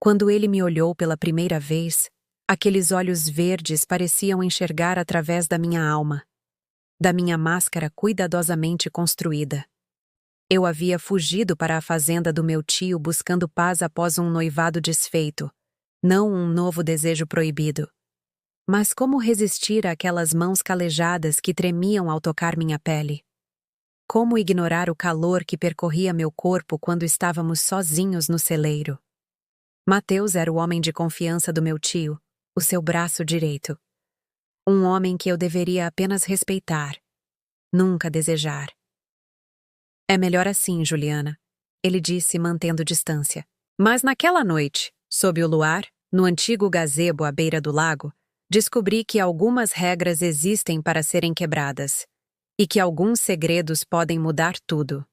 Quando ele me olhou pela primeira vez, aqueles olhos verdes pareciam enxergar através da minha alma, da minha máscara cuidadosamente construída. Eu havia fugido para a fazenda do meu tio buscando paz após um noivado desfeito, não um novo desejo proibido. Mas como resistir àquelas mãos calejadas que tremiam ao tocar minha pele? Como ignorar o calor que percorria meu corpo quando estávamos sozinhos no celeiro? Mateus era o homem de confiança do meu tio, o seu braço direito. Um homem que eu deveria apenas respeitar, nunca desejar. É melhor assim, Juliana, ele disse mantendo distância. Mas naquela noite, sob o luar, no antigo gazebo à beira do lago, descobri que algumas regras existem para serem quebradas e que alguns segredos podem mudar tudo.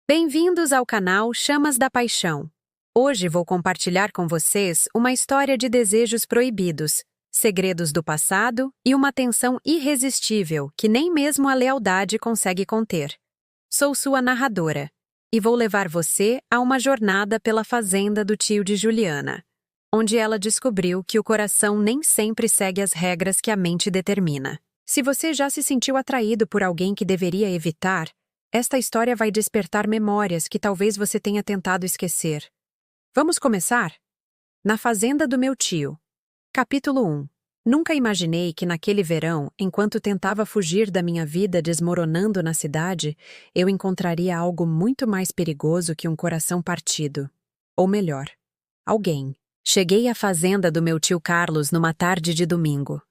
Bem-vindos ao canal Chamas da Paixão. Hoje vou compartilhar com vocês uma história de desejos proibidos, segredos do passado e uma tensão irresistível que nem mesmo a lealdade consegue conter. Sou sua narradora e vou levar você a uma jornada pela fazenda do tio de Juliana, onde ela descobriu que o coração nem sempre segue as regras que a mente determina. Se você já se sentiu atraído por alguém que deveria evitar, esta história vai despertar memórias que talvez você tenha tentado esquecer. Vamos começar? Na fazenda do meu tio. Capítulo 1. Nunca imaginei que naquele verão, enquanto tentava fugir da minha vida desmoronando na cidade, eu encontraria algo muito mais perigoso que um coração partido. Ou melhor, alguém. Cheguei à fazenda do meu tio Carlos numa tarde de domingo.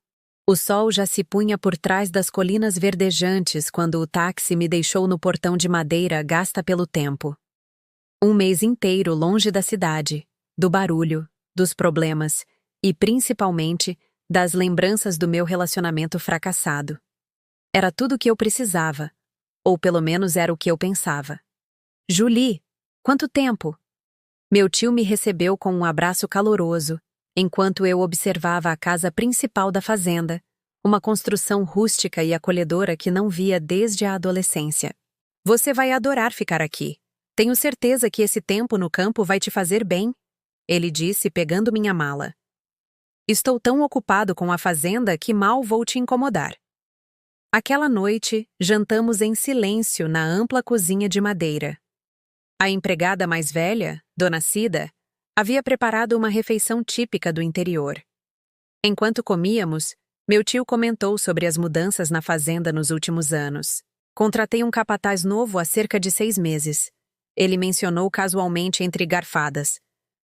O sol já se punha por trás das colinas verdejantes quando o táxi me deixou no portão de madeira gasta pelo tempo. Um mês inteiro longe da cidade, do barulho, dos problemas e, principalmente, das lembranças do meu relacionamento fracassado. Era tudo o que eu precisava, ou pelo menos era o que eu pensava. Julie, quanto tempo? Meu tio me recebeu com um abraço caloroso, enquanto eu observava a casa principal da fazenda, uma construção rústica e acolhedora que não via desde a adolescência. Você vai adorar ficar aqui. Tenho certeza que esse tempo no campo vai te fazer bem, ele disse pegando minha mala. Estou tão ocupado com a fazenda que mal vou te incomodar. Aquela noite, jantamos em silêncio na ampla cozinha de madeira. A empregada mais velha, Dona Cida, havia preparado uma refeição típica do interior. Enquanto comíamos, meu tio comentou sobre as mudanças na fazenda nos últimos anos. Contratei um capataz novo há cerca de 6 meses. Ele mencionou casualmente entre garfadas.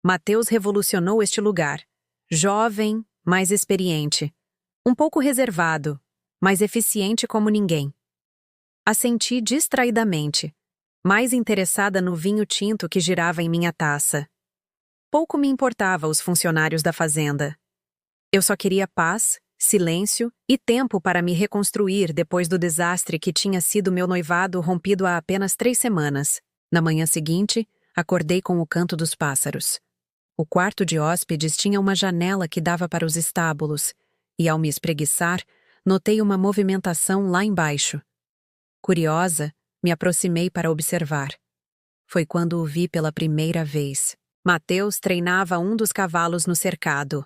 Mateus revolucionou este lugar. Jovem, mais experiente. Um pouco reservado, mas eficiente como ninguém. Assenti distraidamente, mais interessada no vinho tinto que girava em minha taça. Pouco me importava os funcionários da fazenda. Eu só queria paz, silêncio e tempo para me reconstruir depois do desastre que tinha sido meu noivado rompido há apenas 3 semanas. Na manhã seguinte, acordei com o canto dos pássaros. O quarto de hóspedes tinha uma janela que dava para os estábulos, e ao me espreguiçar, notei uma movimentação lá embaixo. Curiosa, me aproximei para observar. Foi quando o vi pela primeira vez. Mateus treinava um dos cavalos no cercado.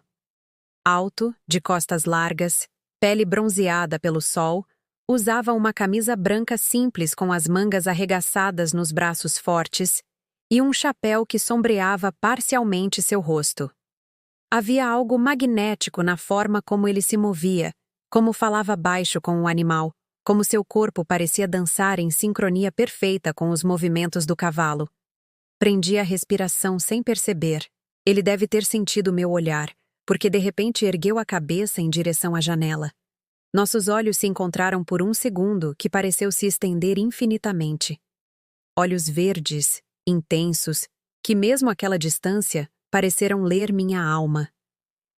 Alto, de costas largas, pele bronzeada pelo sol, usava uma camisa branca simples com as mangas arregaçadas nos braços fortes e um chapéu que sombreava parcialmente seu rosto. Havia algo magnético na forma como ele se movia, como falava baixo com o animal, como seu corpo parecia dançar em sincronia perfeita com os movimentos do cavalo. Prendi a respiração sem perceber. Ele deve ter sentido meu olhar, porque de repente ergueu a cabeça em direção à janela. Nossos olhos se encontraram por um segundo que pareceu se estender infinitamente. Olhos verdes, intensos, que mesmo àquela distância pareceram ler minha alma.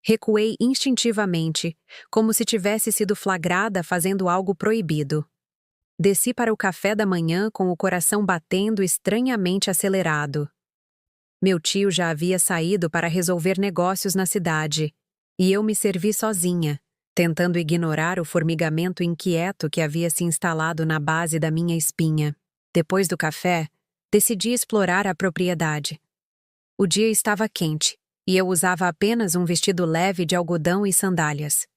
Recuei instintivamente, como se tivesse sido flagrada fazendo algo proibido. Desci para o café da manhã com o coração batendo estranhamente acelerado. Meu tio já havia saído para resolver negócios na cidade, e eu me servi sozinha, tentando ignorar o formigamento inquieto que havia se instalado na base da minha espinha. Depois do café, decidi explorar a propriedade. O dia estava quente, e eu usava apenas um vestido leve de algodão e sandálias.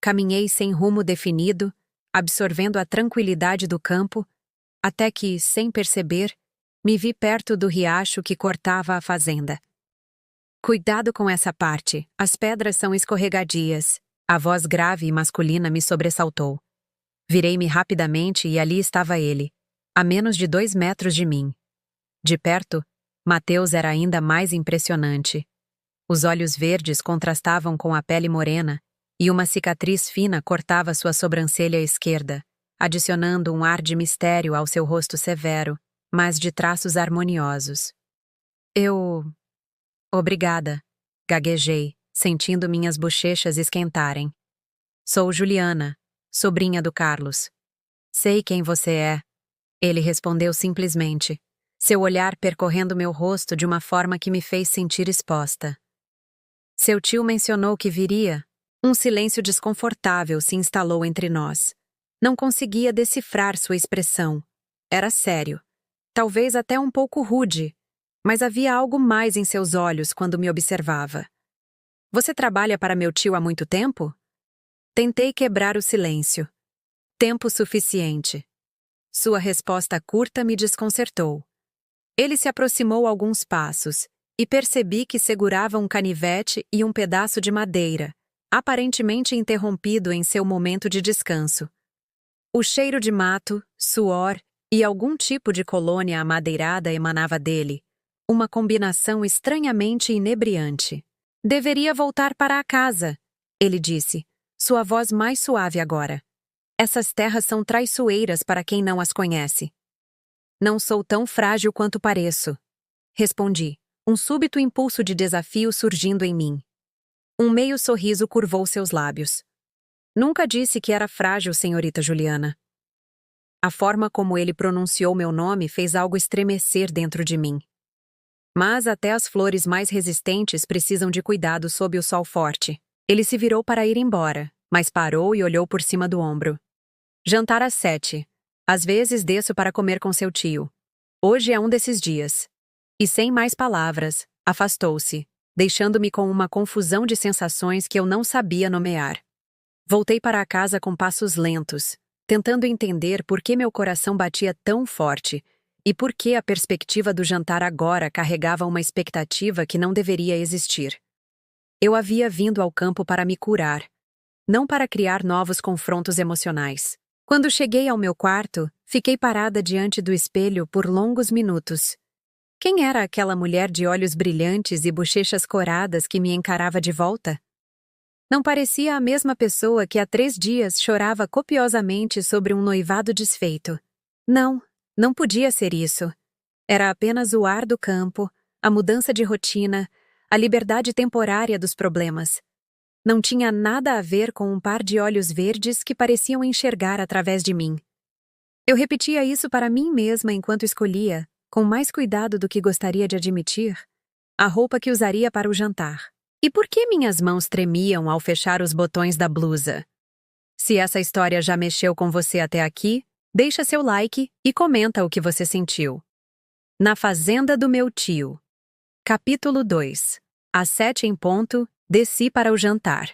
Caminhei sem rumo definido, absorvendo a tranquilidade do campo, até que, sem perceber, me vi perto do riacho que cortava a fazenda. Cuidado com essa parte, as pedras são escorregadias. A voz grave e masculina me sobressaltou. Virei-me rapidamente e ali estava ele, a menos de 2 metros de mim. De perto, Mateus era ainda mais impressionante. Os olhos verdes contrastavam com a pele morena e uma cicatriz fina cortava sua sobrancelha esquerda, adicionando um ar de mistério ao seu rosto severo, mas de traços harmoniosos. Obrigada, gaguejei, sentindo minhas bochechas esquentarem. Sou Juliana, sobrinha do Carlos. Sei quem você é. Ele respondeu simplesmente, seu olhar percorrendo meu rosto de uma forma que me fez sentir exposta. Seu tio mencionou que viria. Um silêncio desconfortável se instalou entre nós. Não conseguia decifrar sua expressão. Era sério. Talvez até um pouco rude, mas havia algo mais em seus olhos quando me observava. Você trabalha para meu tio há muito tempo? Tentei quebrar o silêncio. Tempo suficiente. Sua resposta curta me desconcertou. Ele se aproximou alguns passos e percebi que segurava um canivete e um pedaço de madeira, aparentemente interrompido em seu momento de descanso. O cheiro de mato, suor e algum tipo de colônia amadeirada emanava dele, uma combinação estranhamente inebriante. Deveria voltar para a casa, ele disse, sua voz mais suave agora. Essas terras são traiçoeiras para quem não as conhece. Não sou tão frágil quanto pareço, respondi, um súbito impulso de desafio surgindo em mim. Um meio sorriso curvou seus lábios. Nunca disse que era frágil, senhorita Juliana. A forma como ele pronunciou meu nome fez algo estremecer dentro de mim. Mas até as flores mais resistentes precisam de cuidado sob o sol forte. Ele se virou para ir embora, mas parou e olhou por cima do ombro. Jantar às 7. Às vezes desço para comer com seu tio. Hoje é um desses dias. E sem mais palavras, afastou-se, deixando-me com uma confusão de sensações que eu não sabia nomear. Voltei para a casa com passos lentos, tentando entender por que meu coração batia tão forte e por que a perspectiva do jantar agora carregava uma expectativa que não deveria existir. Eu havia vindo ao campo para me curar, não para criar novos confrontos emocionais. Quando cheguei ao meu quarto, fiquei parada diante do espelho por longos minutos. Quem era aquela mulher de olhos brilhantes e bochechas coradas que me encarava de volta? Não parecia a mesma pessoa que há 3 dias chorava copiosamente sobre um noivado desfeito. Não podia ser isso. Era apenas o ar do campo, a mudança de rotina, a liberdade temporária dos problemas. Não tinha nada a ver com um par de olhos verdes que pareciam enxergar através de mim. Eu repetia isso para mim mesma enquanto escolhia, com mais cuidado do que gostaria de admitir, a roupa que usaria para o jantar. E por que minhas mãos tremiam ao fechar os botões da blusa? Se essa história já mexeu com você até aqui, deixa seu like e comenta o que você sentiu. Na fazenda do meu tio. Capítulo 2. Às 7 em ponto, desci para o jantar.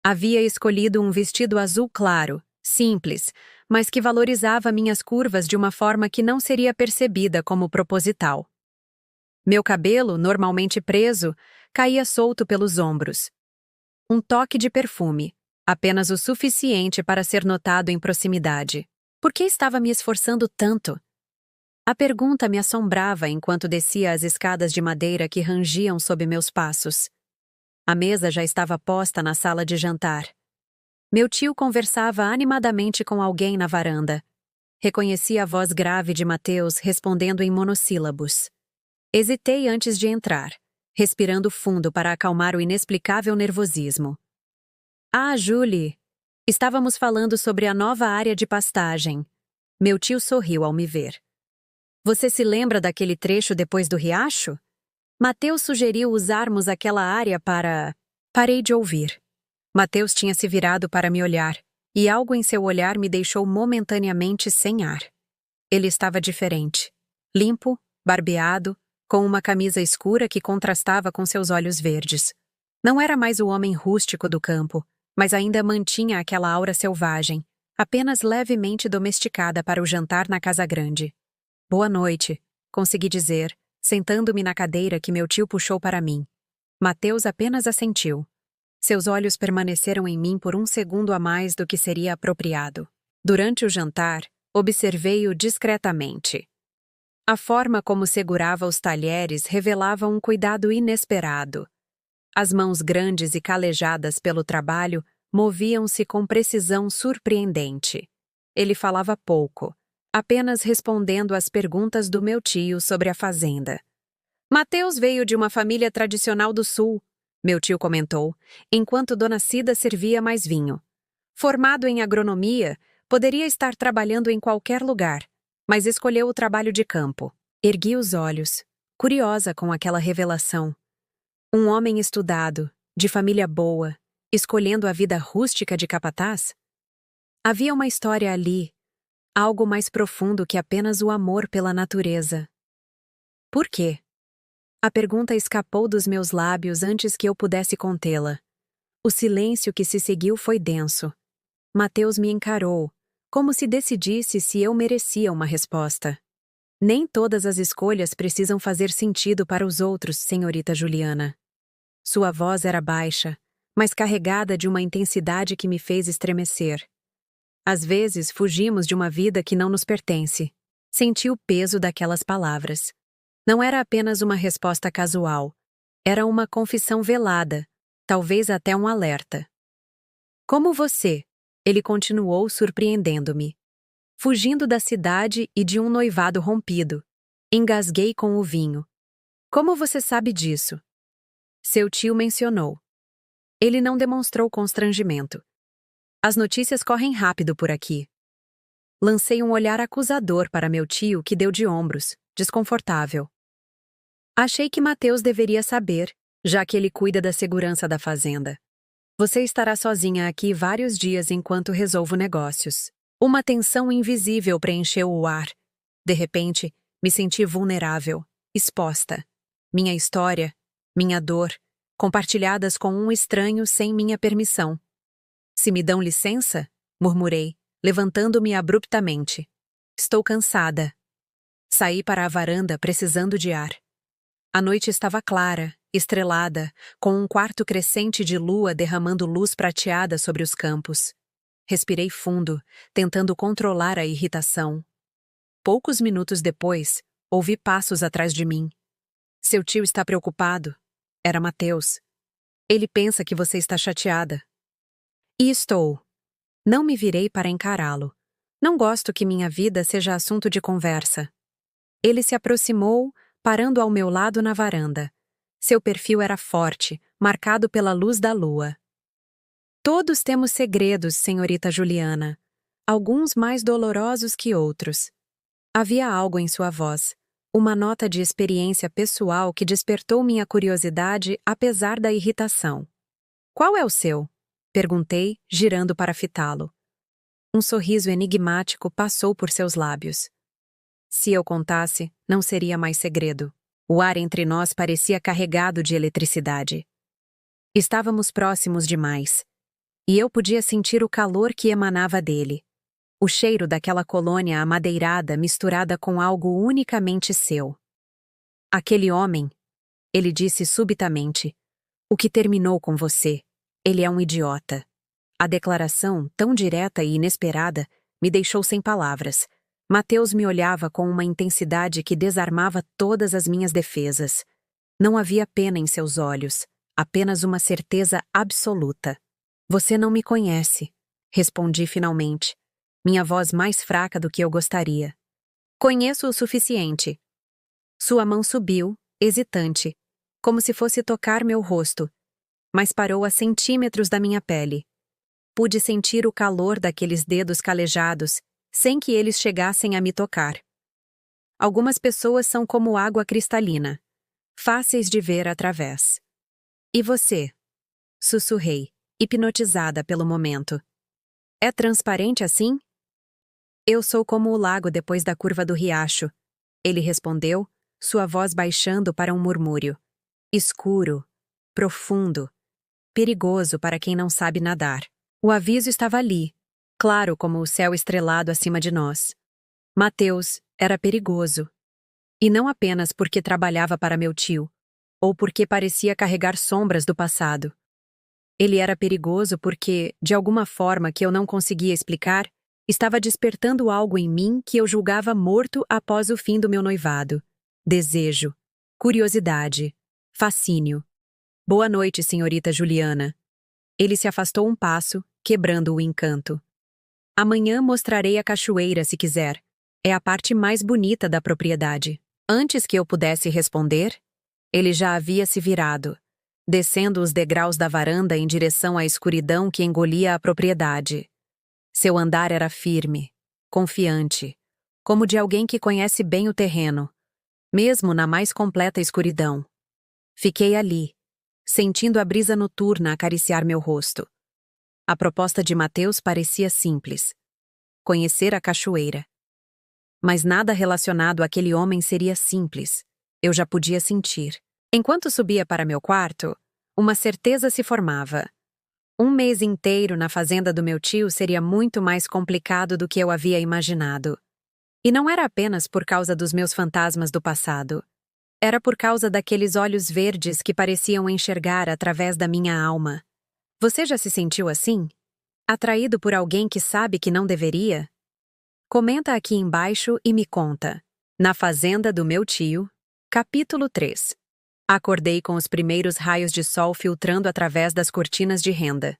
Havia escolhido um vestido azul claro, simples, mas que valorizava minhas curvas de uma forma que não seria percebida como proposital. Meu cabelo, normalmente preso, caía solto pelos ombros. Um toque de perfume, apenas o suficiente para ser notado em proximidade. Por que estava me esforçando tanto? A pergunta me assombrava enquanto descia as escadas de madeira que rangiam sob meus passos. A mesa já estava posta na sala de jantar. Meu tio conversava animadamente com alguém na varanda. Reconheci a voz grave de Mateus respondendo em monossílabos. Hesitei antes de entrar, respirando fundo para acalmar o inexplicável nervosismo. Ah, Julie! Estávamos falando sobre a nova área de pastagem. Meu tio sorriu ao me ver. Você se lembra daquele trecho depois do riacho? Mateus sugeriu usarmos aquela área para... Parei de ouvir. Mateus tinha se virado para me olhar, e algo em seu olhar me deixou momentaneamente sem ar. Ele estava diferente. Limpo, barbeado, com uma camisa escura que contrastava com seus olhos verdes. Não era mais o homem rústico do campo, mas ainda mantinha aquela aura selvagem, apenas levemente domesticada para o jantar na casa grande. Boa noite, consegui dizer, sentando-me na cadeira que meu tio puxou para mim. Mateus apenas assentiu. Seus olhos permaneceram em mim por um segundo a mais do que seria apropriado. Durante o jantar, observei-o discretamente. A forma como segurava os talheres revelava um cuidado inesperado. As mãos grandes e calejadas pelo trabalho moviam-se com precisão surpreendente. Ele falava pouco, apenas respondendo às perguntas do meu tio sobre a fazenda. Mateus veio de uma família tradicional do sul, meu tio comentou, enquanto Dona Cida servia mais vinho. Formado em agronomia, poderia estar trabalhando em qualquer lugar, mas escolheu o trabalho de campo. Ergui os olhos, curiosa com aquela revelação. Um homem estudado, de família boa, escolhendo a vida rústica de capataz? Havia uma história ali, algo mais profundo que apenas o amor pela natureza. Por quê? A pergunta escapou dos meus lábios antes que eu pudesse contê-la. O silêncio que se seguiu foi denso. Mateus me encarou, como se decidisse se eu merecia uma resposta. Nem todas as escolhas precisam fazer sentido para os outros, senhorita Juliana. Sua voz era baixa, mas carregada de uma intensidade que me fez estremecer. Às vezes, fugimos de uma vida que não nos pertence. Senti o peso daquelas palavras. Não era apenas uma resposta casual. Era uma confissão velada, talvez até um alerta. Como você, ele continuou surpreendendo-me. Fugindo da cidade e de um noivado rompido. Engasguei com o vinho. Como você sabe disso? Seu tio mencionou. Ele não demonstrou constrangimento. As notícias correm rápido por aqui. Lancei um olhar acusador para meu tio que deu de ombros, desconfortável. Achei que Mateus deveria saber, já que ele cuida da segurança da fazenda. Você estará sozinha aqui vários dias enquanto resolvo negócios. Uma tensão invisível preencheu o ar. De repente, me senti vulnerável, exposta. Minha história, minha dor, compartilhadas com um estranho sem minha permissão. Se me dão licença? Murmurei, levantando-me abruptamente. Estou cansada. Saí para a varanda precisando de ar. A noite estava clara, estrelada, com um quarto crescente de lua derramando luz prateada sobre os campos. Respirei fundo, tentando controlar a irritação. Poucos minutos depois, ouvi passos atrás de mim. Seu tio está preocupado. Era Mateus. Ele pensa que você está chateada. E estou. Não me virei para encará-lo. Não gosto que minha vida seja assunto de conversa. Ele se aproximou, parando ao meu lado na varanda. Seu perfil era forte, marcado pela luz da lua. Todos temos segredos, senhorita Juliana. Alguns mais dolorosos que outros. Havia algo em sua voz, uma nota de experiência pessoal que despertou minha curiosidade apesar da irritação. Qual é o seu? Perguntei, girando para fitá-lo. Um sorriso enigmático passou por seus lábios. Se eu contasse, não seria mais segredo. O ar entre nós parecia carregado de eletricidade. Estávamos próximos demais. E eu podia sentir o calor que emanava dele. O cheiro daquela colônia amadeirada misturada com algo unicamente seu. Aquele homem, ele disse subitamente, o que terminou com você, ele é um idiota. A declaração, tão direta e inesperada, me deixou sem palavras. Mateus me olhava com uma intensidade que desarmava todas as minhas defesas. Não havia pena em seus olhos, apenas uma certeza absoluta. Você não me conhece, respondi finalmente, minha voz mais fraca do que eu gostaria. Conheço o suficiente. Sua mão subiu, hesitante, como se fosse tocar meu rosto, mas parou a centímetros da minha pele. Pude sentir o calor daqueles dedos calejados, sem que eles chegassem a me tocar. Algumas pessoas são como água cristalina, fáceis de ver através. E você? Sussurrei, hipnotizada pelo momento. É transparente assim? Eu sou como o lago depois da curva do riacho, ele respondeu, sua voz baixando para um murmúrio. Escuro, profundo, perigoso para quem não sabe nadar. O aviso estava ali, claro como o céu estrelado acima de nós. Mateus era perigoso. E não apenas porque trabalhava para meu tio, ou porque parecia carregar sombras do passado. Ele era perigoso porque, de alguma forma que eu não conseguia explicar, estava despertando algo em mim que eu julgava morto após o fim do meu noivado. Desejo, curiosidade, fascínio. Boa noite, senhorita Juliana. Ele se afastou um passo, quebrando o encanto. Amanhã mostrarei a cachoeira se quiser. É a parte mais bonita da propriedade. Antes que eu pudesse responder, ele já havia se virado, descendo os degraus da varanda em direção à escuridão que engolia a propriedade. Seu andar era firme, confiante, como de alguém que conhece bem o terreno, mesmo na mais completa escuridão. Fiquei ali, sentindo a brisa noturna acariciar meu rosto. A proposta de Mateus parecia simples: conhecer a cachoeira. Mas nada relacionado àquele homem seria simples. Eu já podia sentir. Enquanto subia para meu quarto, uma certeza se formava. Um mês inteiro na fazenda do meu tio seria muito mais complicado do que eu havia imaginado. E não era apenas por causa dos meus fantasmas do passado. Era por causa daqueles olhos verdes que pareciam enxergar através da minha alma. Você já se sentiu assim? Atraído por alguém que sabe que não deveria? Comenta aqui embaixo e me conta. Na fazenda do meu tio, capítulo 3. Acordei com os primeiros raios de sol filtrando através das cortinas de renda.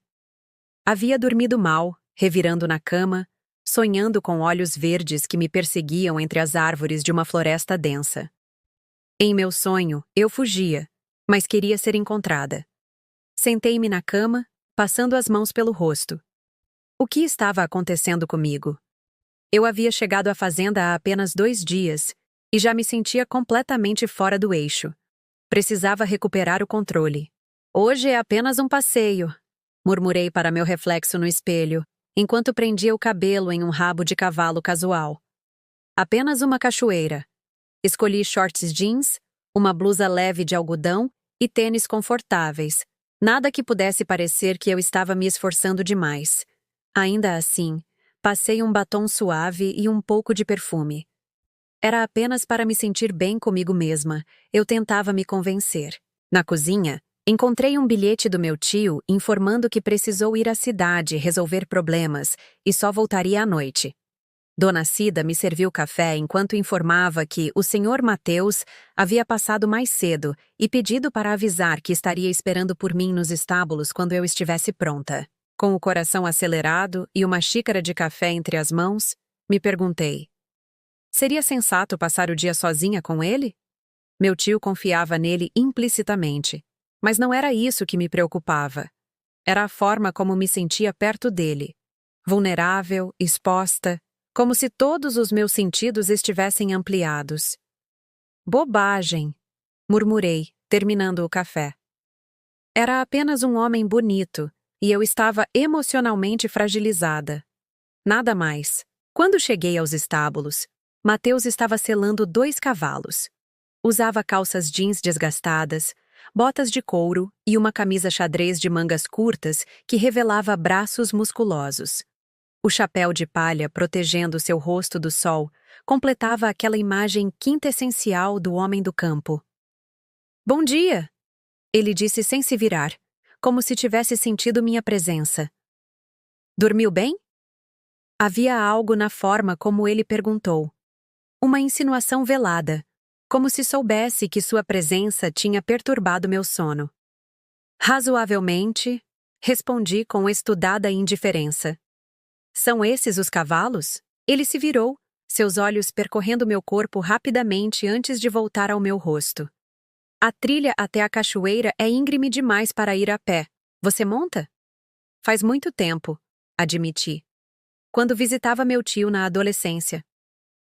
Havia dormido mal, revirando na cama, sonhando com olhos verdes que me perseguiam entre as árvores de uma floresta densa. Em meu sonho, eu fugia, mas queria ser encontrada. Sentei-me na cama, passando as mãos pelo rosto. O que estava acontecendo comigo? Eu havia chegado à fazenda há apenas 2 dias e já me sentia completamente fora do eixo. Precisava recuperar o controle. Hoje é apenas um passeio, murmurei para meu reflexo no espelho, enquanto prendia o cabelo em um rabo de cavalo casual. Apenas uma cachoeira. Escolhi shorts jeans, uma blusa leve de algodão e tênis confortáveis. Nada que pudesse parecer que eu estava me esforçando demais. Ainda assim, passei um batom suave e um pouco de perfume. Era apenas para me sentir bem comigo mesma. Eu tentava me convencer. Na cozinha, encontrei um bilhete do meu tio informando que precisou ir à cidade resolver problemas e só voltaria à noite. Dona Cida me serviu café enquanto informava que o senhor Mateus havia passado mais cedo e pedido para avisar que estaria esperando por mim nos estábulos quando eu estivesse pronta. Com o coração acelerado e uma xícara de café entre as mãos, me perguntei: seria sensato passar o dia sozinha com ele? Meu tio confiava nele implicitamente, mas não era isso que me preocupava. Era a forma como me sentia perto dele. Vulnerável, exposta, como se todos os meus sentidos estivessem ampliados. Bobagem, murmurei, terminando o café. Era apenas um homem bonito, e eu estava emocionalmente fragilizada. Nada mais. Quando cheguei aos estábulos, Mateus estava selando 2 cavalos. Usava calças jeans desgastadas, botas de couro e uma camisa xadrez de mangas curtas que revelava braços musculosos. O chapéu de palha protegendo seu rosto do sol completava aquela imagem quintessencial do homem do campo. "Bom dia!" ele disse sem se virar, como se tivesse sentido minha presença. "Dormiu bem?" Havia algo na forma como ele perguntou. Uma insinuação velada, como se soubesse que sua presença tinha perturbado meu sono. Razoavelmente, respondi com estudada indiferença. "São esses os cavalos?" Ele se virou, seus olhos percorrendo meu corpo rapidamente antes de voltar ao meu rosto. "A trilha até a cachoeira é íngreme demais para ir a pé. Você monta?" "Faz muito tempo", admiti. "Quando visitava meu tio na adolescência.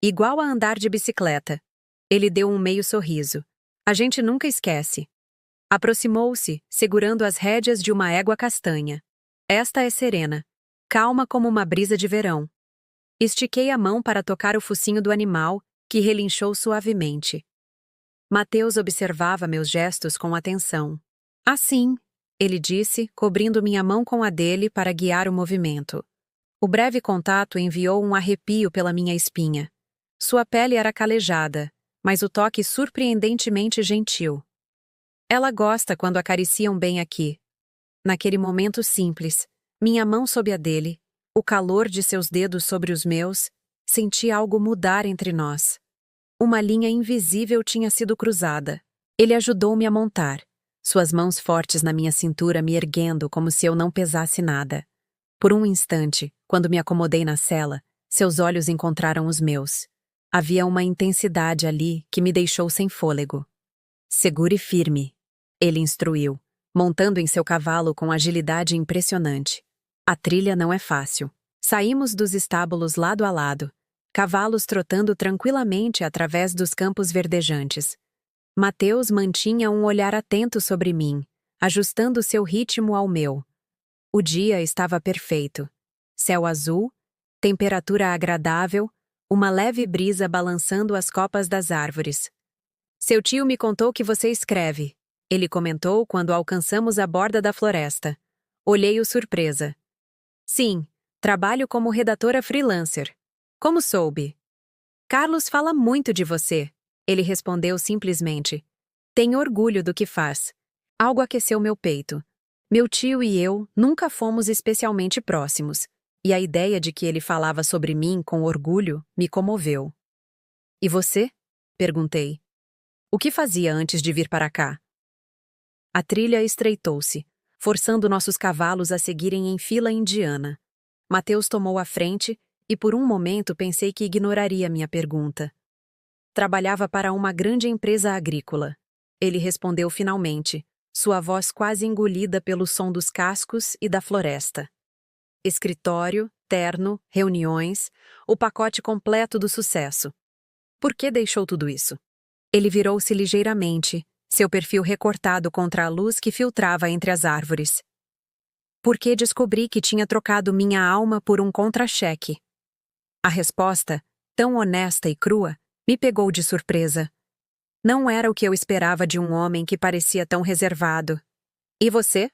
Igual a andar de bicicleta." Ele deu um meio sorriso. "A gente nunca esquece." Aproximou-se, segurando as rédeas de uma égua castanha. "Esta é Serena, calma como uma brisa de verão." Estiquei a mão para tocar o focinho do animal, que relinchou suavemente. Mateus observava meus gestos com atenção. Assim, ele disse, cobrindo minha mão com a dele para guiar o movimento. O breve contato enviou um arrepio pela minha espinha. Sua pele era calejada, mas o toque surpreendentemente gentil. Ela gosta quando acariciam bem aqui. Naquele momento simples, minha mão sob a dele, o calor de seus dedos sobre os meus, senti algo mudar entre nós. Uma linha invisível tinha sido cruzada. Ele ajudou-me a montar, suas mãos fortes na minha cintura me erguendo como se eu não pesasse nada. Por um instante, quando me acomodei na cela, seus olhos encontraram os meus. Havia uma intensidade ali que me deixou sem fôlego. Segure firme, ele instruiu, montando em seu cavalo com agilidade impressionante. A trilha não é fácil. Saímos dos estábulos lado a lado, cavalos trotando tranquilamente através dos campos verdejantes. Mateus mantinha um olhar atento sobre mim, ajustando seu ritmo ao meu. O dia estava perfeito. Céu azul, temperatura agradável, uma leve brisa balançando as copas das árvores. Seu tio me contou que você escreve, ele comentou quando alcançamos a borda da floresta. Olhei-o surpresa. Sim, trabalho como redatora freelancer. Como soube? Carlos fala muito de você, ele respondeu simplesmente. Tenho orgulho do que faz. Algo aqueceu meu peito. Meu tio e eu nunca fomos especialmente próximos, e a ideia de que ele falava sobre mim com orgulho me comoveu. E você? Perguntei. O que fazia antes de vir para cá? A trilha estreitou-se, forçando nossos cavalos a seguirem em fila indiana. Mateus tomou a frente e por um momento pensei que ignoraria minha pergunta. Trabalhava para uma grande empresa agrícola. Ele respondeu finalmente, sua voz quase engolida pelo som dos cascos e da floresta. Escritório, terno, reuniões, o pacote completo do sucesso. Por que deixou tudo isso? Ele virou-se ligeiramente, seu perfil recortado contra a luz que filtrava entre as árvores. Porque descobri que tinha trocado minha alma por um contra-cheque. A resposta, tão honesta e crua, me pegou de surpresa. Não era o que eu esperava de um homem que parecia tão reservado. E você?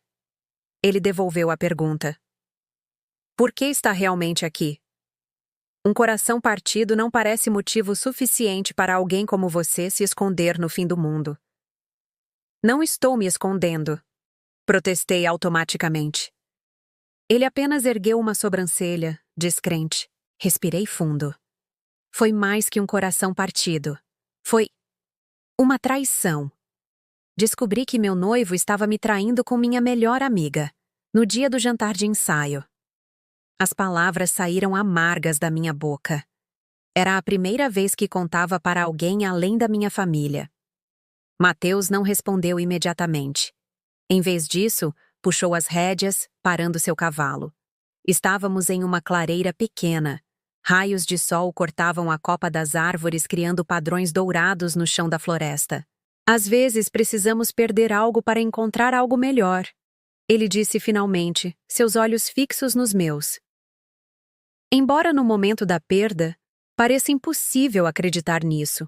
Ele devolveu a pergunta. Por que está realmente aqui? Um coração partido não parece motivo suficiente para alguém como você se esconder no fim do mundo. Não estou me escondendo, protestei automaticamente. Ele apenas ergueu uma sobrancelha, descrente. Respirei fundo. Foi mais que um coração partido. Foi uma traição. Descobri que meu noivo estava me traindo com minha melhor amiga, no dia do jantar de ensaio. As palavras saíram amargas da minha boca. Era a primeira vez que contava para alguém além da minha família. Mateus não respondeu imediatamente. Em vez disso, puxou as rédeas, parando seu cavalo. Estávamos em uma clareira pequena. Raios de sol cortavam a copa das árvores, criando padrões dourados no chão da floresta. Às vezes precisamos perder algo para encontrar algo melhor, ele disse finalmente, seus olhos fixos nos meus. Embora no momento da perda, pareça impossível acreditar nisso.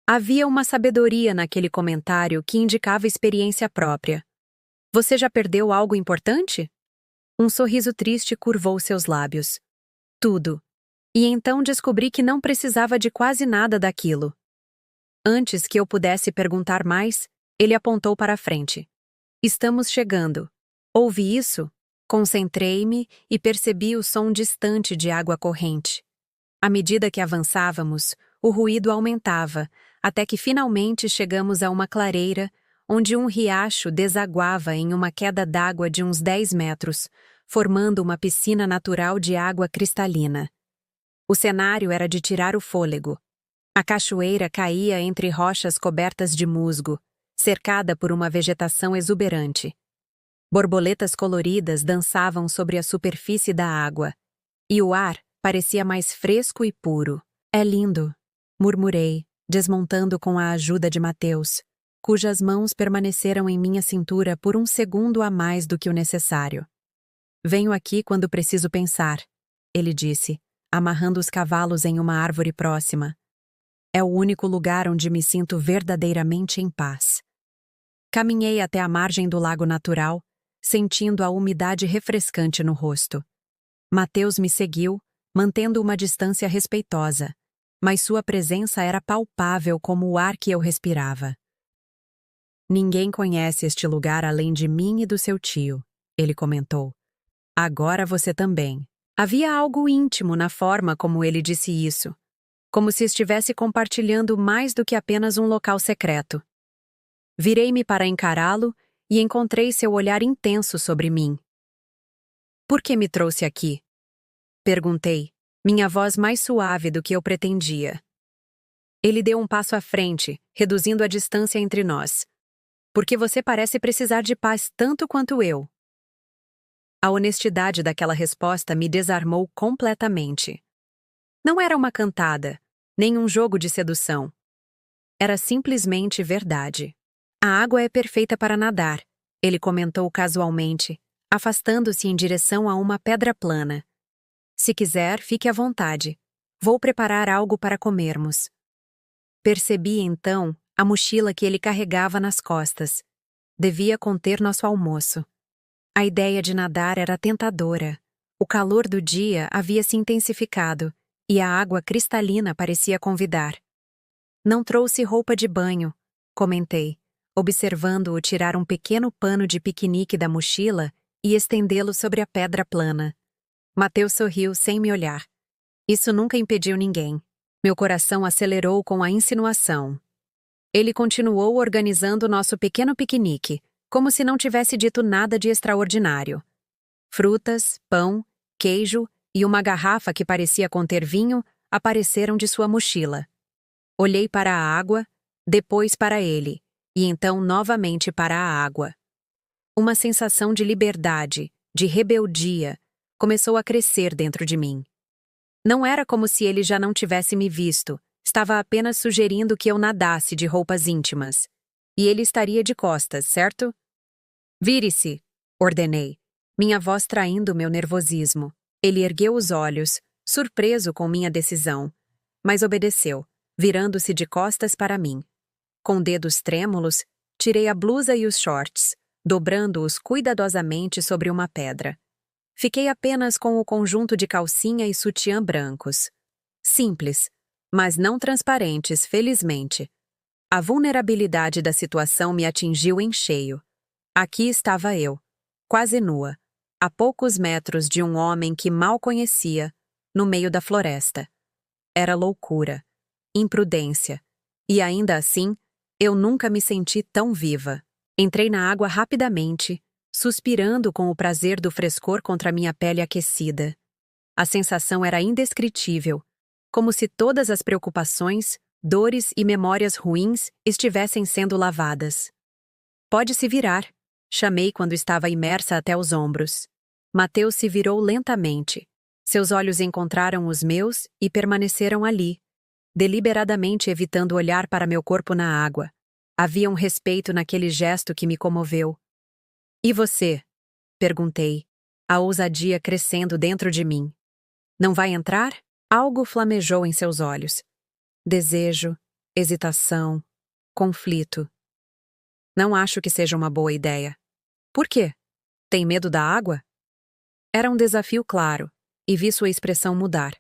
Havia uma sabedoria naquele comentário que indicava experiência própria. Você já perdeu algo importante? Um sorriso triste curvou seus lábios. Tudo. E então descobri que não precisava de quase nada daquilo. Antes que eu pudesse perguntar mais, ele apontou para a frente. Estamos chegando. Ouvi isso? Concentrei-me e percebi o som distante de água corrente. À medida que avançávamos, o ruído aumentava, até que finalmente chegamos a uma clareira, onde um riacho desaguava em uma queda d'água de uns 10 metros, formando uma piscina natural de água cristalina. O cenário era de tirar o fôlego. A cachoeira caía entre rochas cobertas de musgo, cercada por uma vegetação exuberante. Borboletas coloridas dançavam sobre a superfície da água, e o ar parecia mais fresco e puro. É lindo, murmurei, desmontando com a ajuda de Mateus, cujas mãos permaneceram em minha cintura por um segundo a mais do que o necessário. Venho aqui quando preciso pensar, ele disse, amarrando os cavalos em uma árvore próxima. É o único lugar onde me sinto verdadeiramente em paz. Caminhei até a margem do lago natural, sentindo a umidade refrescante no rosto. Mateus me seguiu, mantendo uma distância respeitosa, mas sua presença era palpável como o ar que eu respirava. Ninguém conhece este lugar além de mim e do seu tio, ele comentou. Agora você também. Havia algo íntimo na forma como ele disse isso, como se estivesse compartilhando mais do que apenas um local secreto. Virei-me para encará-lo e encontrei seu olhar intenso sobre mim. Por que me trouxe aqui? Perguntei, minha voz mais suave do que eu pretendia. Ele deu um passo à frente, reduzindo a distância entre nós. Porque você parece precisar de paz tanto quanto eu. A honestidade daquela resposta me desarmou completamente. Não era uma cantada, nem um jogo de sedução. Era simplesmente verdade. A água é perfeita para nadar, ele comentou casualmente, afastando-se em direção a uma pedra plana. Se quiser, fique à vontade. Vou preparar algo para comermos. Percebi, então, a mochila que ele carregava nas costas. Devia conter nosso almoço. A ideia de nadar era tentadora. O calor do dia havia se intensificado e a água cristalina parecia convidar. Não trouxe roupa de banho, comentei, observando-o tirar um pequeno pano de piquenique da mochila e estendê-lo sobre a pedra plana. Mateus sorriu sem me olhar. Isso nunca impediu ninguém. Meu coração acelerou com a insinuação. Ele continuou organizando nosso pequeno piquenique, como se não tivesse dito nada de extraordinário. Frutas, pão, queijo e uma garrafa que parecia conter vinho apareceram de sua mochila. Olhei para a água, depois para ele, e então novamente para a água. Uma sensação de liberdade, de rebeldia, começou a crescer dentro de mim. Não era como se ele já não tivesse me visto, estava apenas sugerindo que eu nadasse de roupas íntimas. E ele estaria de costas, certo? Vire-se, ordenei, minha voz traindo meu nervosismo. Ele ergueu os olhos, surpreso com minha decisão, mas obedeceu, virando-se de costas para mim. Com dedos trêmulos, tirei a blusa e os shorts, dobrando-os cuidadosamente sobre uma pedra. Fiquei apenas com o conjunto de calcinha e sutiã brancos. Simples, mas não transparentes, felizmente. A vulnerabilidade da situação me atingiu em cheio. Aqui estava eu, quase nua, a poucos metros de um homem que mal conhecia, no meio da floresta. Era loucura, imprudência, e ainda assim, eu nunca me senti tão viva. Entrei na água rapidamente, suspirando com o prazer do frescor contra minha pele aquecida. A sensação era indescritível, como se todas as preocupações, dores e memórias ruins estivessem sendo lavadas. Pode se virar, chamei quando estava imersa até os ombros. Mateus se virou lentamente. Seus olhos encontraram os meus e permaneceram ali, deliberadamente evitando olhar para meu corpo na água. Havia um respeito naquele gesto que me comoveu. E você? Perguntei, a ousadia crescendo dentro de mim. Não vai entrar? Algo flamejou em seus olhos. Desejo, hesitação, conflito. Não acho que seja uma boa ideia. Por quê? Tem medo da água? Era um desafio claro, e vi sua expressão mudar.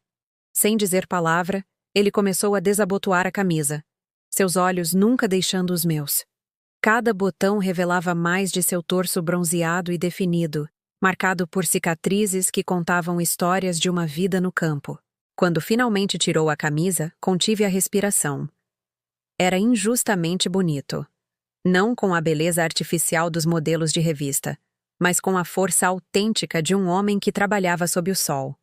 Sem dizer palavra, ele começou a desabotoar a camisa, seus olhos nunca deixando os meus. Cada botão revelava mais de seu torso bronzeado e definido, marcado por cicatrizes que contavam histórias de uma vida no campo. Quando finalmente tirou a camisa, contive a respiração. Era injustamente bonito. Não com a beleza artificial dos modelos de revista, mas com a força autêntica de um homem que trabalhava sob o sol.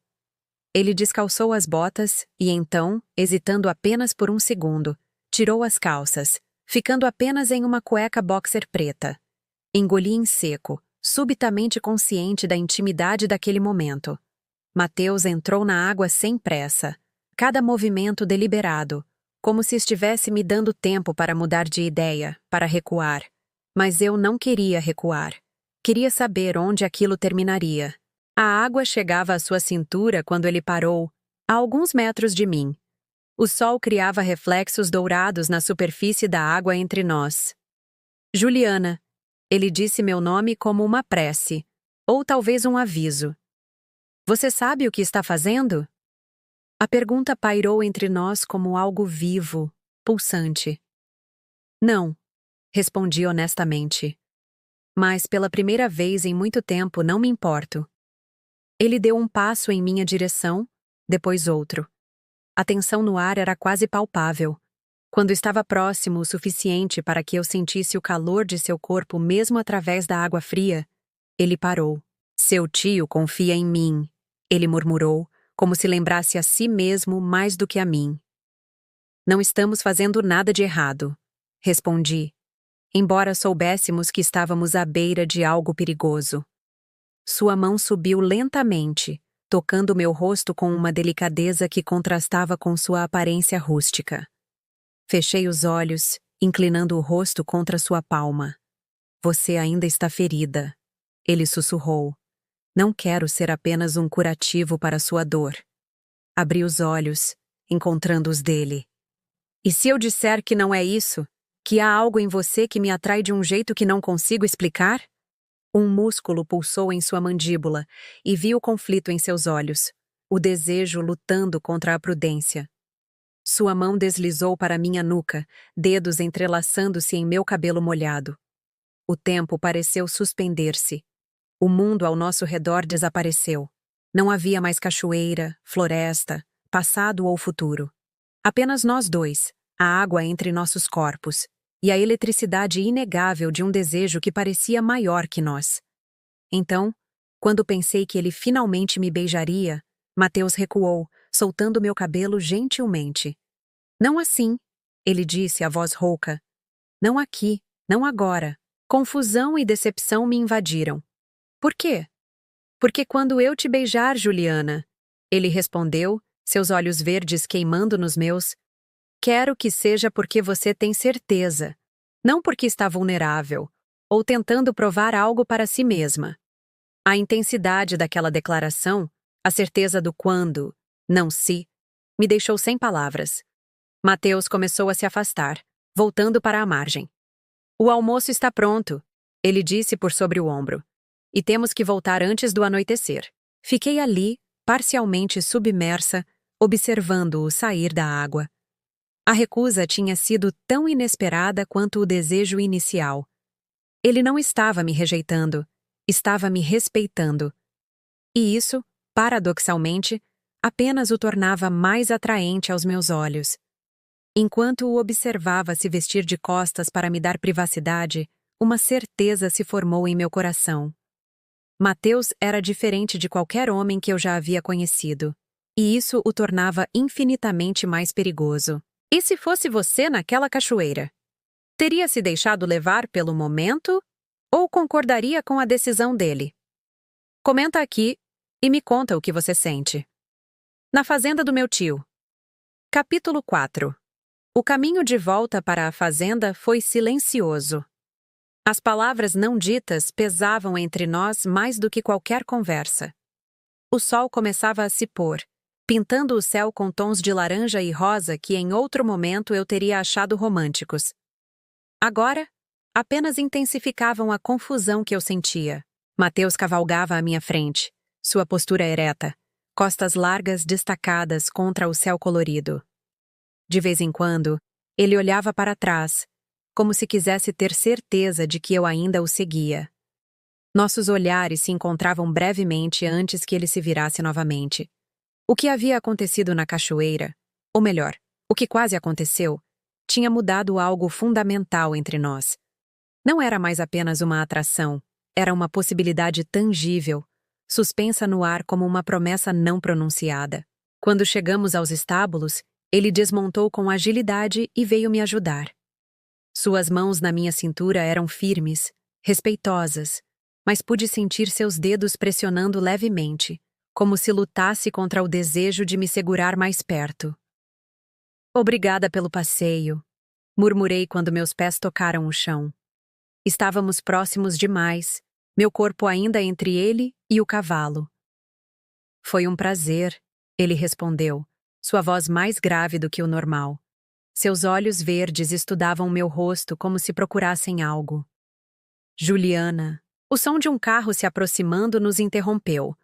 Ele descalçou as botas e então, hesitando apenas por um segundo, tirou as calças, ficando apenas em uma cueca boxer preta. Engoli em seco, subitamente consciente da intimidade daquele momento. Mateus entrou na água sem pressa, cada movimento deliberado, como se estivesse me dando tempo para mudar de ideia, para recuar. Mas eu não queria recuar. Queria saber onde aquilo terminaria. A água chegava à sua cintura quando ele parou, a alguns metros de mim. O sol criava reflexos dourados na superfície da água entre nós. Juliana. Ele disse meu nome como uma prece, ou talvez um aviso. Você sabe o que está fazendo? A pergunta pairou entre nós como algo vivo, pulsante. Não, respondi honestamente. Mas pela primeira vez em muito tempo não me importo. Ele deu um passo em minha direção, depois outro. A tensão no ar era quase palpável. Quando estava próximo o suficiente para que eu sentisse o calor de seu corpo mesmo através da água fria, ele parou. Seu tio confia em mim, ele murmurou, como se lembrasse a si mesmo mais do que a mim. Não estamos fazendo nada de errado, respondi, embora soubéssemos que estávamos à beira de algo perigoso. Sua mão subiu lentamente, tocando meu rosto com uma delicadeza que contrastava com sua aparência rústica. Fechei os olhos, inclinando o rosto contra sua palma. Você ainda está ferida, ele sussurrou. Não quero ser apenas um curativo para sua dor. Abri os olhos, encontrando os dele. E se eu disser que não é isso? Que há algo em você que me atrai de um jeito que não consigo explicar? Um músculo pulsou em sua mandíbula e vi o conflito em seus olhos, o desejo lutando contra a prudência. Sua mão deslizou para minha nuca, dedos entrelaçando-se em meu cabelo molhado. O tempo pareceu suspender-se. O mundo ao nosso redor desapareceu. Não havia mais cachoeira, floresta, passado ou futuro. Apenas nós dois, a água entre nossos corpos, e a eletricidade inegável de um desejo que parecia maior que nós. Então, quando pensei que ele finalmente me beijaria, Mateus recuou, soltando meu cabelo gentilmente. Não assim, ele disse, a voz rouca. Não aqui, não agora. Confusão e decepção me invadiram. Por quê? Porque quando eu te beijar, Juliana, ele respondeu, seus olhos verdes queimando nos meus, quero que seja porque você tem certeza, não porque está vulnerável, ou tentando provar algo para si mesma. A intensidade daquela declaração, a certeza do quando, não se, me deixou sem palavras. Mateus começou a se afastar, voltando para a margem. O almoço está pronto, ele disse por sobre o ombro. E temos que voltar antes do anoitecer. Fiquei ali, parcialmente submersa, observando-o sair da água. A recusa tinha sido tão inesperada quanto o desejo inicial. Ele não estava me rejeitando, estava me respeitando. E isso, paradoxalmente, apenas o tornava mais atraente aos meus olhos. Enquanto o observava se vestir de costas para me dar privacidade, uma certeza se formou em meu coração. Mateus era diferente de qualquer homem que eu já havia conhecido, e isso o tornava infinitamente mais perigoso. E se fosse você naquela cachoeira? Teria se deixado levar pelo momento ou concordaria com a decisão dele? Comenta aqui e me conta o que você sente. Na fazenda do meu tio. Capítulo 4. O caminho de volta para a fazenda foi silencioso. As palavras não ditas pesavam entre nós mais do que qualquer conversa. O sol começava a se pôr, pintando o céu com tons de laranja e rosa que em outro momento eu teria achado românticos. Agora, apenas intensificavam a confusão que eu sentia. Mateus cavalgava à minha frente, sua postura ereta, costas largas destacadas contra o céu colorido. De vez em quando, ele olhava para trás, como se quisesse ter certeza de que eu ainda o seguia. Nossos olhares se encontravam brevemente antes que ele se virasse novamente. O que havia acontecido na cachoeira, ou melhor, o que quase aconteceu, tinha mudado algo fundamental entre nós. Não era mais apenas uma atração, era uma possibilidade tangível, suspensa no ar como uma promessa não pronunciada. Quando chegamos aos estábulos, ele desmontou com agilidade e veio me ajudar. Suas mãos na minha cintura eram firmes, respeitosas, mas pude sentir seus dedos pressionando levemente, como se lutasse contra o desejo de me segurar mais perto. Obrigada pelo passeio, murmurei quando meus pés tocaram o chão. Estávamos próximos demais, meu corpo ainda entre ele e o cavalo. Foi um prazer, ele respondeu, sua voz mais grave do que o normal. Seus olhos verdes estudavam meu rosto como se procurassem algo. Juliana. O som de um carro se aproximando nos interrompeu.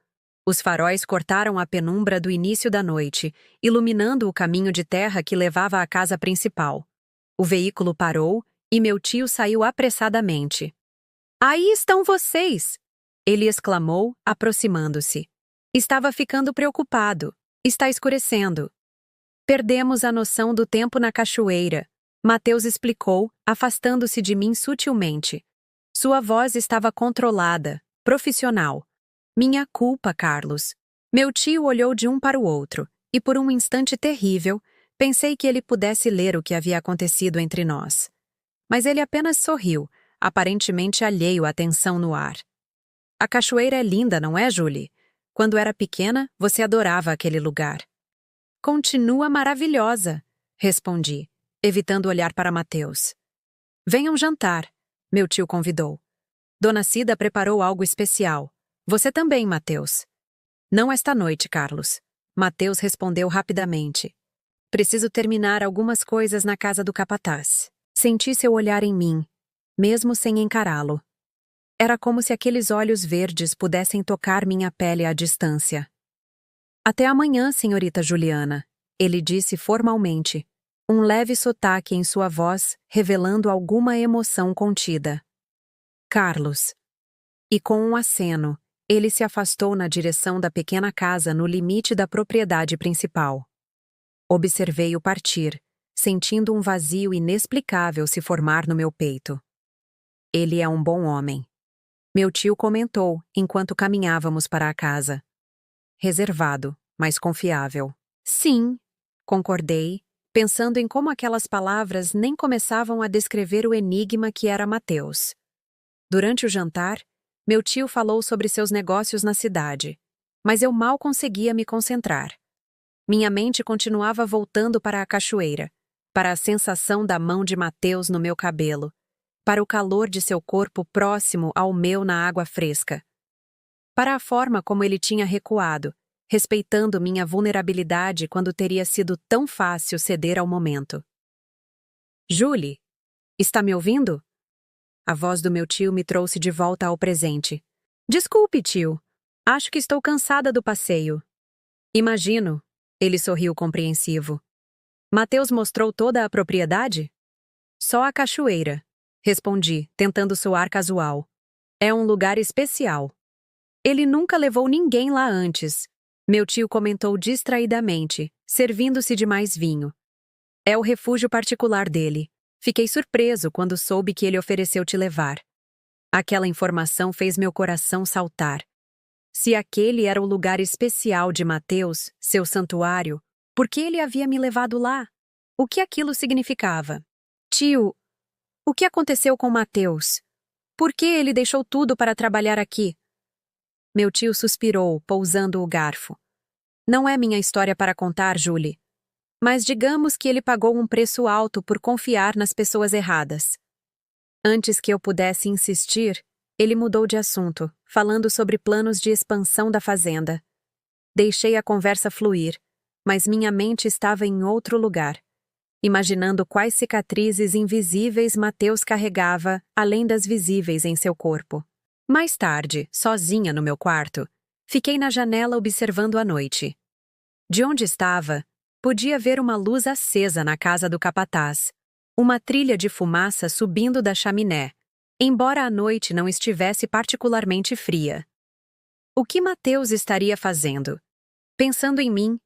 Os faróis cortaram a penumbra do início da noite, iluminando o caminho de terra que levava à casa principal. O veículo parou e meu tio saiu apressadamente. "Aí estão vocês!" Ele exclamou, aproximando-se. Estava ficando preocupado. "Está escurecendo." "Perdemos a noção do tempo na cachoeira", Mateus explicou, afastando-se de mim sutilmente. Sua voz estava controlada, profissional. "Minha culpa, Carlos." Meu tio olhou de um para o outro, e por um instante terrível, pensei que ele pudesse ler o que havia acontecido entre nós. Mas ele apenas sorriu, aparentemente alheio à tensão no ar. "A cachoeira é linda, não é, Julie? Quando era pequena, você adorava aquele lugar." "Continua maravilhosa", respondi, evitando olhar para Mateus. "Venham jantar", meu tio convidou. Dona Cida preparou algo especial. Você também, Mateus. "Não esta noite, Carlos", Mateus respondeu rapidamente. "Preciso terminar algumas coisas na casa do capataz." Senti seu olhar em mim, mesmo sem encará-lo. Era como se aqueles olhos verdes pudessem tocar minha pele à distância. "Até amanhã, senhorita Juliana", ele disse formalmente, um leve sotaque em sua voz revelando alguma emoção contida. "Carlos." E com um aceno, ele se afastou na direção da pequena casa no limite da propriedade principal. Observei-o partir, sentindo um vazio inexplicável se formar no meu peito. "Ele é um bom homem", meu tio comentou enquanto caminhávamos para a casa. "Reservado, mas confiável." "Sim", concordei, pensando em como aquelas palavras nem começavam a descrever o enigma que era Mateus. Durante o jantar, meu tio falou sobre seus negócios na cidade, mas eu mal conseguia me concentrar. Minha mente continuava voltando para a cachoeira, para a sensação da mão de Mateus no meu cabelo, para o calor de seu corpo próximo ao meu na água fresca, para a forma como ele tinha recuado, respeitando minha vulnerabilidade quando teria sido tão fácil ceder ao momento. "Julie, está me ouvindo?" A voz do meu tio me trouxe de volta ao presente. "Desculpe, tio. Acho que estou cansada do passeio." "Imagino." Ele sorriu compreensivo. "Mateus mostrou toda a propriedade?" "Só a cachoeira", respondi, tentando soar casual. "É um lugar especial." "Ele nunca levou ninguém lá antes", meu tio comentou distraidamente, servindo-se de mais vinho. "É o refúgio particular dele. Fiquei surpreso quando soube que ele ofereceu te levar." Aquela informação fez meu coração saltar. Se aquele era o lugar especial de Mateus, seu santuário, por que ele havia me levado lá? O que aquilo significava? "Tio, o que aconteceu com Mateus? Por que ele deixou tudo para trabalhar aqui?" Meu tio suspirou, pousando o garfo. "Não é minha história para contar, Julie. Mas digamos que ele pagou um preço alto por confiar nas pessoas erradas." Antes que eu pudesse insistir, ele mudou de assunto, falando sobre planos de expansão da fazenda. Deixei a conversa fluir, mas minha mente estava em outro lugar, imaginando quais cicatrizes invisíveis Mateus carregava, além das visíveis em seu corpo. Mais tarde, sozinha no meu quarto, fiquei na janela observando a noite. De onde estava, podia ver uma luz acesa na casa do capataz, uma trilha de fumaça subindo da chaminé, embora a noite não estivesse particularmente fria. O que Mateus estaria fazendo? Pensando em mim,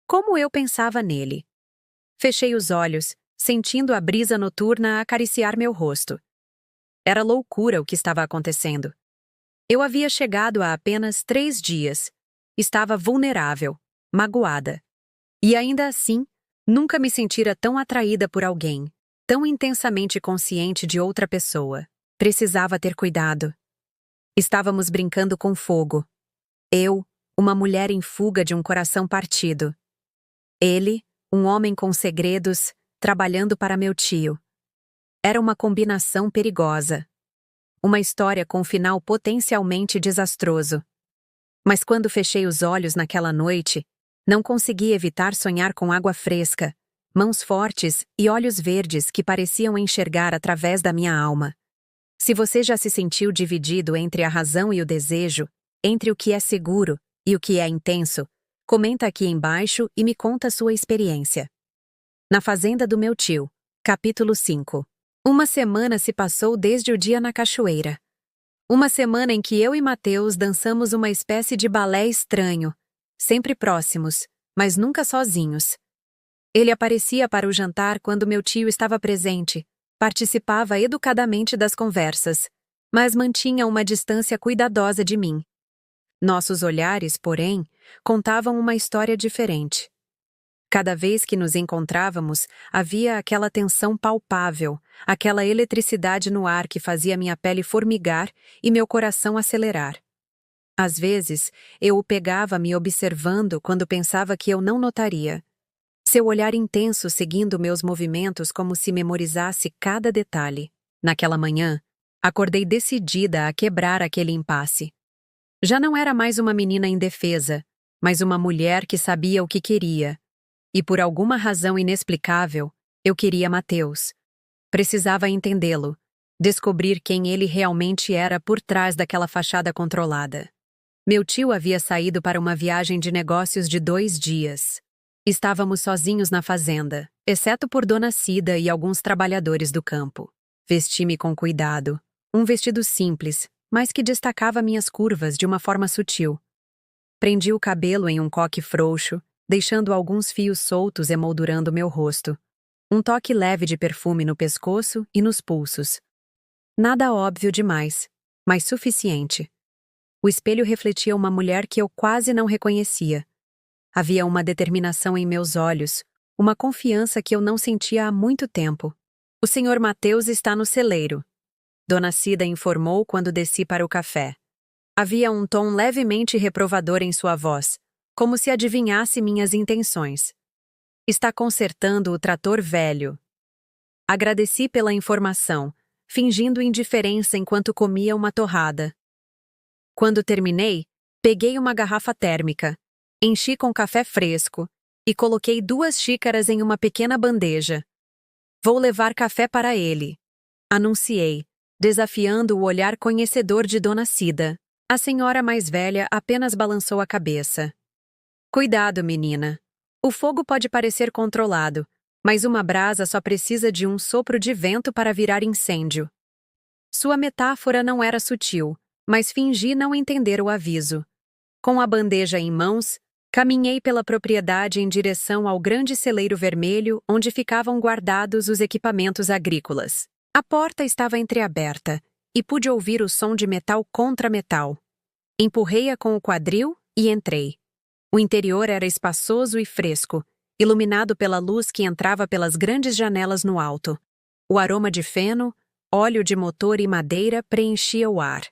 como eu pensava nele. Fechei os olhos, sentindo a brisa noturna acariciar meu rosto. Era loucura o que estava acontecendo. Eu havia chegado há apenas 3 dias. Estava vulnerável, magoada. E ainda assim, nunca me sentira tão atraída por alguém, tão intensamente consciente de outra pessoa. Precisava ter cuidado. Estávamos brincando com fogo. Eu, uma mulher em fuga de um coração partido. Ele, um homem com segredos, trabalhando para meu tio. Era uma combinação perigosa. Uma história com um final potencialmente desastroso. Mas quando fechei os olhos naquela noite, Não consegui evitar sonhar com água fresca, mãos fortes e olhos verdes que pareciam enxergar através da minha alma. Se você já se sentiu dividido entre a razão e o desejo, entre o que é seguro e o que é intenso, comenta aqui embaixo e me conta sua experiência. Na fazenda do meu tio, capítulo 5. Uma semana se passou desde o dia na cachoeira. Uma semana em que eu e Mateus dançamos uma espécie de balé estranho, sempre próximos, mas nunca sozinhos. Ele aparecia para o jantar quando meu tio estava presente, participava educadamente das conversas, mas mantinha uma distância cuidadosa de mim. Nossos olhares, porém, contavam uma história diferente. Cada vez que nos encontrávamos, havia aquela tensão palpável, aquela eletricidade no ar que fazia minha pele formigar e meu coração acelerar. Às vezes, eu o pegava me observando quando pensava que eu não notaria. Seu olhar intenso seguindo meus movimentos como se memorizasse cada detalhe. Naquela manhã, acordei decidida a quebrar aquele impasse. Já não era mais uma menina indefesa, mas uma mulher que sabia o que queria. E por alguma razão inexplicável, eu queria Mateus. Precisava entendê-lo, descobrir quem ele realmente era por trás daquela fachada controlada. Meu tio havia saído para uma viagem de negócios de 2 dias. Estávamos sozinhos na fazenda, exceto por Dona Cida e alguns trabalhadores do campo. Vesti-me com cuidado, um vestido simples, mas que destacava minhas curvas de uma forma sutil. Prendi o cabelo em um coque frouxo, deixando alguns fios soltos emoldurando meu rosto. Um toque leve de perfume no pescoço e nos pulsos. Nada óbvio demais, mas suficiente. O espelho refletia uma mulher que eu quase não reconhecia. Havia uma determinação em meus olhos, uma confiança que eu não sentia há muito tempo. O Sr. Mateus está no celeiro. Dona Cida informou quando desci para o café. Havia um tom levemente reprovador em sua voz, como se adivinhasse minhas intenções. Está consertando o trator velho. Agradeci pela informação, fingindo indiferença enquanto comia uma torrada. Quando terminei, peguei uma garrafa térmica, enchi com café fresco e coloquei 2 xícaras em uma pequena bandeja. Vou levar café para ele, anunciei, desafiando o olhar conhecedor de Dona Cida. A senhora mais velha apenas balançou a cabeça. Cuidado, menina. O fogo pode parecer controlado, mas uma brasa só precisa de um sopro de vento para virar incêndio. Sua metáfora não era sutil, mas fingi não entender o aviso. Com a bandeja em mãos, caminhei pela propriedade em direção ao grande celeiro vermelho onde ficavam guardados os equipamentos agrícolas. A porta estava entreaberta e pude ouvir o som de metal contra metal. Empurrei-a com o quadril e entrei. O interior era espaçoso e fresco, iluminado pela luz que entrava pelas grandes janelas no alto. O aroma de feno, óleo de motor e madeira preenchia o ar.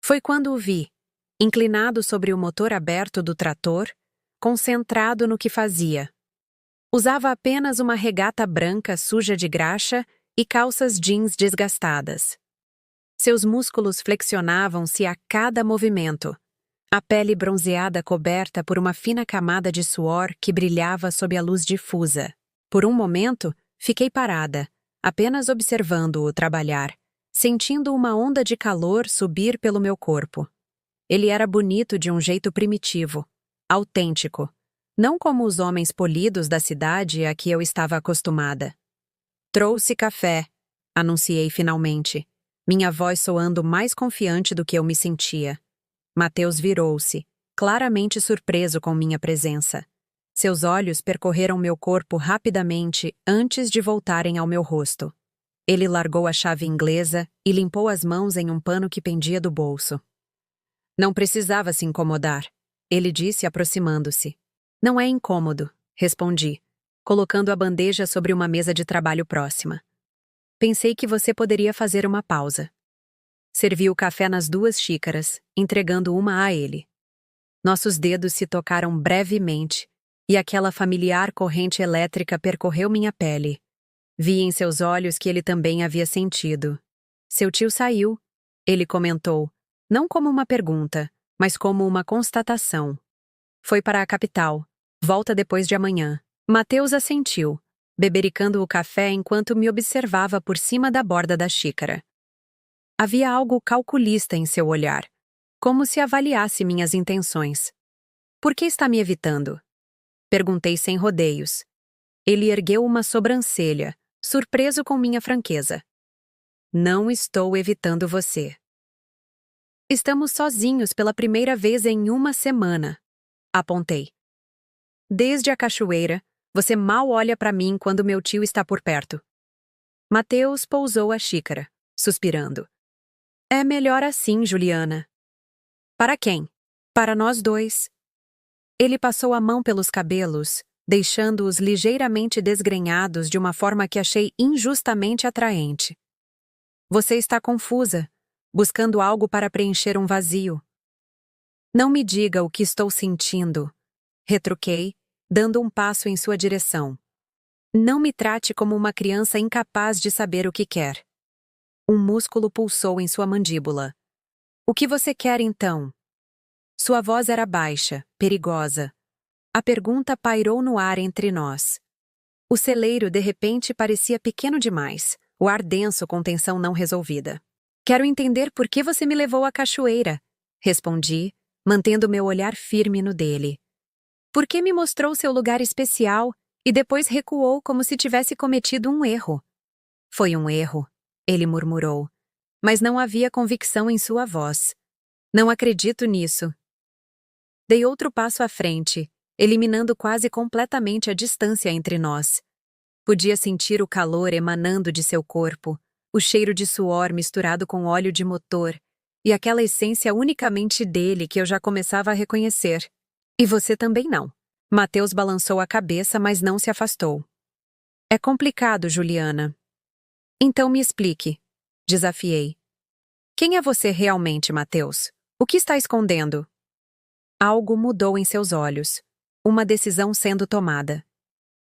Foi quando o vi, inclinado sobre o motor aberto do trator, concentrado no que fazia. Usava apenas uma regata branca suja de graxa e calças jeans desgastadas. Seus músculos flexionavam-se a cada movimento, a pele bronzeada coberta por uma fina camada de suor que brilhava sob a luz difusa. Por um momento, fiquei parada, apenas observando-o trabalhar, sentindo uma onda de calor subir pelo meu corpo. Ele era bonito de um jeito primitivo, autêntico, não como os homens polidos da cidade a que eu estava acostumada. Trouxe café, anunciei finalmente, minha voz soando mais confiante do que eu me sentia. Mateus virou-se, claramente surpreso com minha presença. Seus olhos percorreram meu corpo rapidamente antes de voltarem ao meu rosto. Ele largou a chave inglesa e limpou as mãos em um pano que pendia do bolso. Não precisava se incomodar, ele disse aproximando-se. Não é incômodo, respondi, colocando a bandeja sobre uma mesa de trabalho próxima. Pensei que você poderia fazer uma pausa. Servi o café nas 2 xícaras, entregando uma a ele. Nossos dedos se tocaram brevemente, e aquela familiar corrente elétrica percorreu minha pele. Vi em seus olhos que ele também havia sentido. Seu tio saiu, ele comentou, não como uma pergunta, mas como uma constatação. Foi para a capital. Volta depois de amanhã. Mateus assentiu, bebericando o café enquanto me observava por cima da borda da xícara. Havia algo calculista em seu olhar, como se avaliasse minhas intenções. Por que está me evitando? Perguntei sem rodeios. Ele ergueu uma sobrancelha, surpreso com minha franqueza. Não estou evitando você. Estamos sozinhos pela primeira vez em uma semana. Apontei. Desde a cachoeira, você mal olha para mim quando meu tio está por perto. Mateus pousou a xícara, suspirando. É melhor assim, Juliana. Para quem? Para nós dois. Ele passou a mão pelos cabelos, deixando-os ligeiramente desgrenhados de uma forma que achei injustamente atraente. Você está confusa, buscando algo para preencher um vazio. Não me diga o que estou sentindo, retruquei, dando um passo em sua direção. Não me trate como uma criança incapaz de saber o que quer. Um músculo pulsou em sua mandíbula. O que você quer então? Sua voz era baixa, perigosa. A pergunta pairou no ar entre nós. O celeiro de repente parecia pequeno demais, o ar denso com tensão não resolvida. Quero entender por que você me levou à cachoeira, respondi, mantendo meu olhar firme no dele. Por que me mostrou seu lugar especial e depois recuou como se tivesse cometido um erro? Foi um erro, ele murmurou, mas não havia convicção em sua voz. Não acredito nisso. Dei outro passo à frente, eliminando quase completamente a distância entre nós. Podia sentir o calor emanando de seu corpo, o cheiro de suor misturado com óleo de motor e aquela essência unicamente dele que eu já começava a reconhecer. E você também não. Mateus balançou a cabeça, mas não se afastou. É complicado, Juliana. Então me explique, desafiei. Quem é você realmente, Mateus? O que está escondendo? Algo mudou em seus olhos. Uma decisão sendo tomada.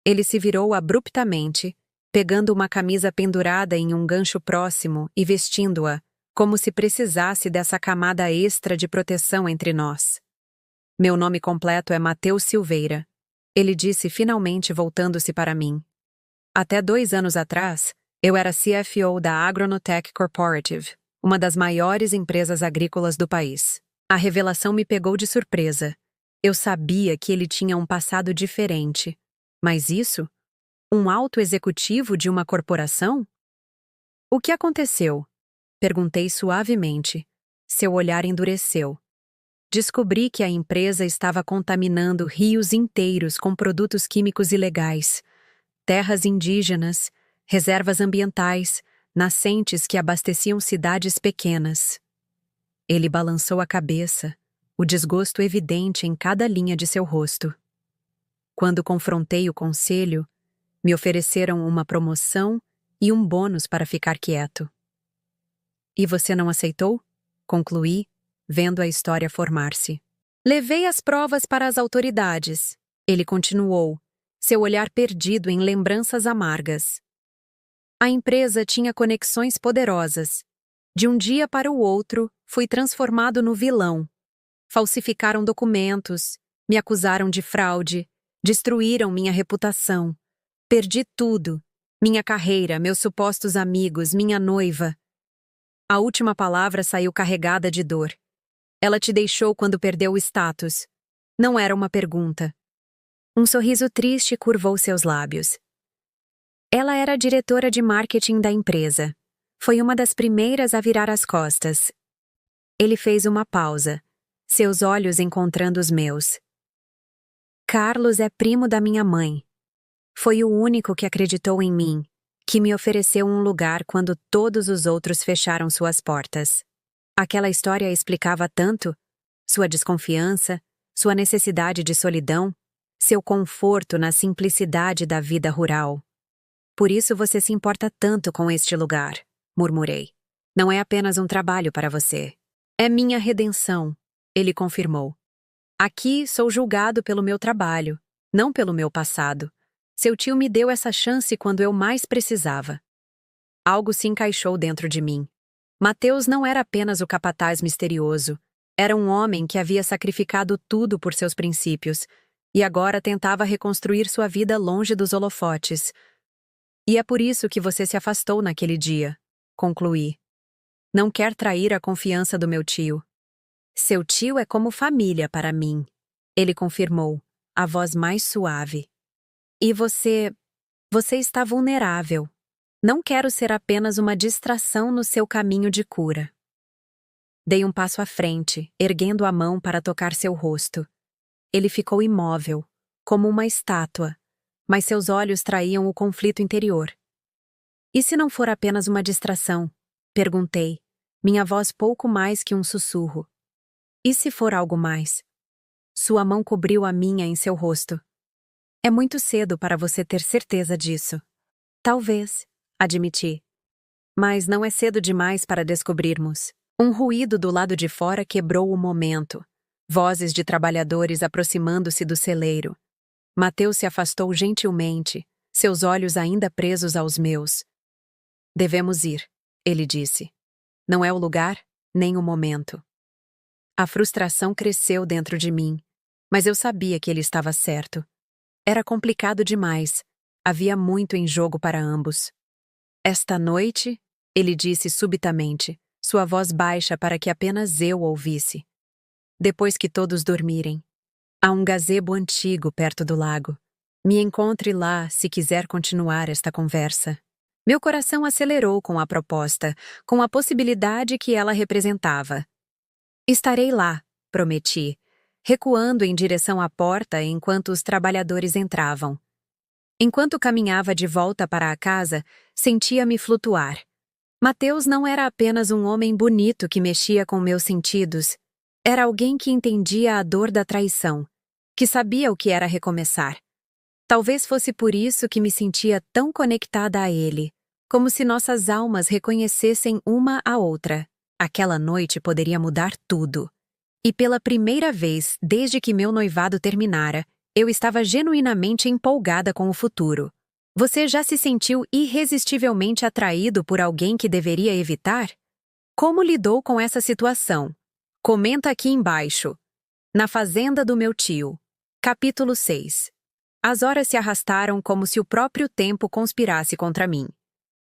Ele se virou abruptamente, pegando uma camisa pendurada em um gancho próximo e vestindo-a, como se precisasse dessa camada extra de proteção entre nós. Meu nome completo é Mateus Silveira, ele disse finalmente voltando-se para mim. Até 2 anos atrás, eu era CFO da Agronotech Corporative, uma das maiores empresas agrícolas do país. A revelação me pegou de surpresa. Eu sabia que ele tinha um passado diferente. Mas isso? Um alto executivo de uma corporação? O que aconteceu? Perguntei suavemente. Seu olhar endureceu. Descobri que a empresa estava contaminando rios inteiros com produtos químicos ilegais, terras indígenas, reservas ambientais, nascentes que abasteciam cidades pequenas. Ele balançou a cabeça, o desgosto evidente em cada linha de seu rosto. Quando confrontei o conselho, me ofereceram uma promoção e um bônus para ficar quieto. E você não aceitou? Concluí, vendo a história formar-se. Levei as provas para as autoridades. Ele continuou, seu olhar perdido em lembranças amargas. A empresa tinha conexões poderosas. De um dia para o outro, fui transformado no vilão. Falsificaram documentos, me acusaram de fraude, destruíram minha reputação. Perdi tudo. Minha carreira, meus supostos amigos, minha noiva. A última palavra saiu carregada de dor. Ela te deixou quando perdeu o status. Não era uma pergunta. Um sorriso triste curvou seus lábios. Ela era a diretora de marketing da empresa. Foi uma das primeiras a virar as costas. Ele fez uma pausa, seus olhos encontrando os meus. Carlos é primo da minha mãe. Foi o único que acreditou em mim, que me ofereceu um lugar quando todos os outros fecharam suas portas. Aquela história explicava tanto: sua desconfiança, sua necessidade de solidão, seu conforto na simplicidade da vida rural. Por isso você se importa tanto com este lugar, murmurei. Não é apenas um trabalho para você. É minha redenção, ele confirmou. Aqui sou julgado pelo meu trabalho, não pelo meu passado. Seu tio me deu essa chance quando eu mais precisava. Algo se encaixou dentro de mim. Mateus não era apenas o capataz misterioso. Era um homem que havia sacrificado tudo por seus princípios, e agora tentava reconstruir sua vida longe dos holofotes. E é por isso que você se afastou naquele dia, concluí. Não quer trair a confiança do meu tio. Seu tio é como família para mim, ele confirmou, a voz mais suave. E você está vulnerável. Não quero ser apenas uma distração no seu caminho de cura. Dei um passo à frente, erguendo a mão para tocar seu rosto. Ele ficou imóvel, como uma estátua, mas seus olhos traíam o conflito interior. E se não for apenas uma distração? Perguntei, minha voz pouco mais que um sussurro. E se for algo mais? Sua mão cobriu a minha em seu rosto. É muito cedo para você ter certeza disso. Talvez, admiti. Mas não é cedo demais para descobrirmos. Um ruído do lado de fora quebrou o momento. Vozes de trabalhadores aproximando-se do celeiro. Mateus se afastou gentilmente, seus olhos ainda presos aos meus. Devemos ir, ele disse. Não é o lugar, nem o momento. A frustração cresceu dentro de mim, mas eu sabia que ele estava certo. Era complicado demais. Havia muito em jogo para ambos. Esta noite, ele disse subitamente, sua voz baixa para que apenas eu ouvisse. Depois que todos dormirem. Há um gazebo antigo perto do lago. Me encontre lá se quiser continuar esta conversa. Meu coração acelerou com a proposta, com a possibilidade que ela representava. Estarei lá, prometi, recuando em direção à porta enquanto os trabalhadores entravam. Enquanto caminhava de volta para a casa, sentia-me flutuar. Mateus não era apenas um homem bonito que mexia com meus sentidos. Era alguém que entendia a dor da traição, que sabia o que era recomeçar. Talvez fosse por isso que me sentia tão conectada a ele, como se nossas almas reconhecessem uma a outra. Aquela noite poderia mudar tudo. E pela primeira vez, desde que meu noivado terminara, eu estava genuinamente empolgada com o futuro. Você já se sentiu irresistivelmente atraído por alguém que deveria evitar? Como lidou com essa situação? Comenta aqui embaixo. Na fazenda do meu tio. Capítulo 6. As horas se arrastaram como se o próprio tempo conspirasse contra mim.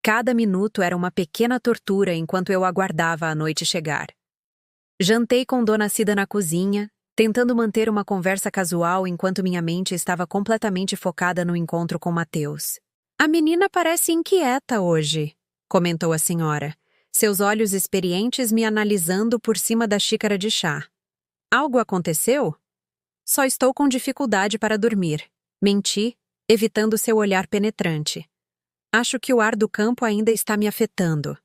Cada minuto era uma pequena tortura enquanto eu aguardava a noite chegar. Jantei com Dona Cida na cozinha, tentando manter uma conversa casual enquanto minha mente estava completamente focada no encontro com Mateus. A menina parece inquieta hoje, comentou a senhora, seus olhos experientes me analisando por cima da xícara de chá. Algo aconteceu? Só estou com dificuldade para dormir. Menti, evitando seu olhar penetrante. Acho que o ar do campo ainda está me afetando.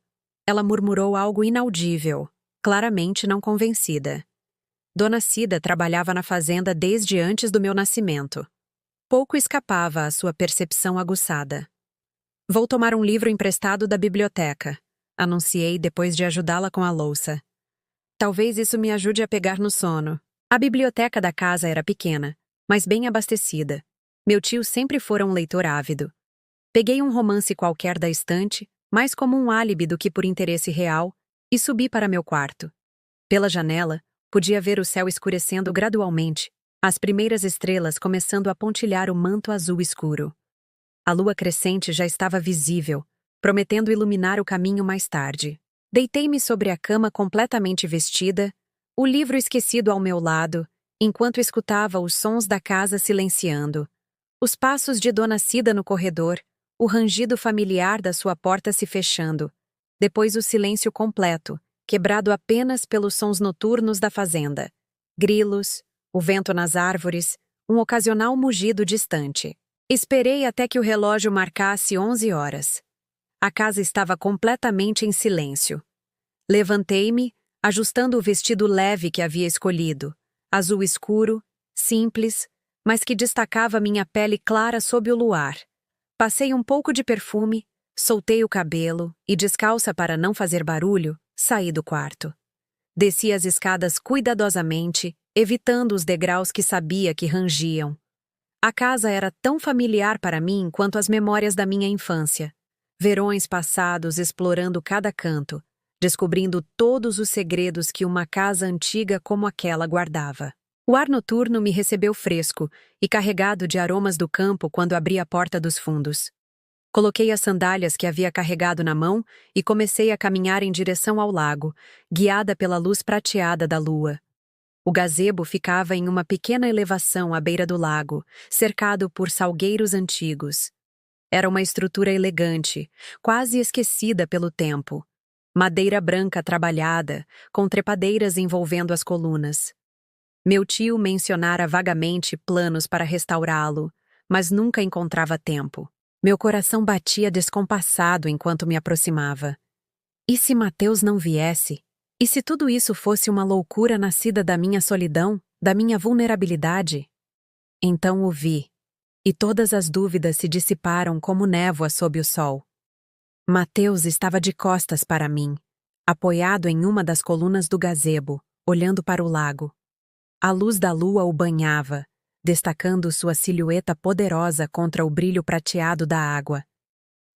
Ela murmurou algo inaudível, claramente não convencida. Dona Cida trabalhava na fazenda desde antes do meu nascimento. Pouco escapava à sua percepção aguçada. Vou tomar um livro emprestado da biblioteca, anunciei depois de ajudá-la com a louça. Talvez isso me ajude a pegar no sono. A biblioteca da casa era pequena, mas bem abastecida. Meu tio sempre fora um leitor ávido. Peguei um romance qualquer da estante, mais como um álibi do que por interesse real, e subi para meu quarto. Pela janela, podia ver o céu escurecendo gradualmente, as primeiras estrelas começando a pontilhar o manto azul escuro. A lua crescente já estava visível, prometendo iluminar o caminho mais tarde. Deitei-me sobre a cama completamente vestida, o livro esquecido ao meu lado, enquanto escutava os sons da casa silenciando. Os passos de Dona Cida no corredor, o rangido familiar da sua porta se fechando. Depois o silêncio completo, quebrado apenas pelos sons noturnos da fazenda. Grilos, o vento nas árvores, um ocasional mugido distante. Esperei até que o relógio marcasse 11 horas. A casa estava completamente em silêncio. Levantei-me, ajustando o vestido leve que havia escolhido, azul escuro, simples, mas que destacava minha pele clara sob o luar. Passei um pouco de perfume, soltei o cabelo e, descalça para não fazer barulho, saí do quarto. Desci as escadas cuidadosamente, evitando os degraus que sabia que rangiam. A casa era tão familiar para mim quanto as memórias da minha infância. Verões passados explorando cada canto, descobrindo todos os segredos que uma casa antiga como aquela guardava. O ar noturno me recebeu fresco e carregado de aromas do campo quando abri a porta dos fundos. Coloquei as sandálias que havia carregado na mão e comecei a caminhar em direção ao lago, guiada pela luz prateada da lua. O gazebo ficava em uma pequena elevação à beira do lago, cercado por salgueiros antigos. Era uma estrutura elegante, quase esquecida pelo tempo. Madeira branca trabalhada, com trepadeiras envolvendo as colunas. Meu tio mencionara vagamente planos para restaurá-lo, mas nunca encontrava tempo. Meu coração batia descompassado enquanto me aproximava. E se Mateus não viesse? E se tudo isso fosse uma loucura nascida da minha solidão, da minha vulnerabilidade? Então o vi, e todas as dúvidas se dissiparam como névoa sob o sol. Mateus estava de costas para mim, apoiado em uma das colunas do gazebo, olhando para o lago. A luz da lua o banhava, destacando sua silhueta poderosa contra o brilho prateado da água.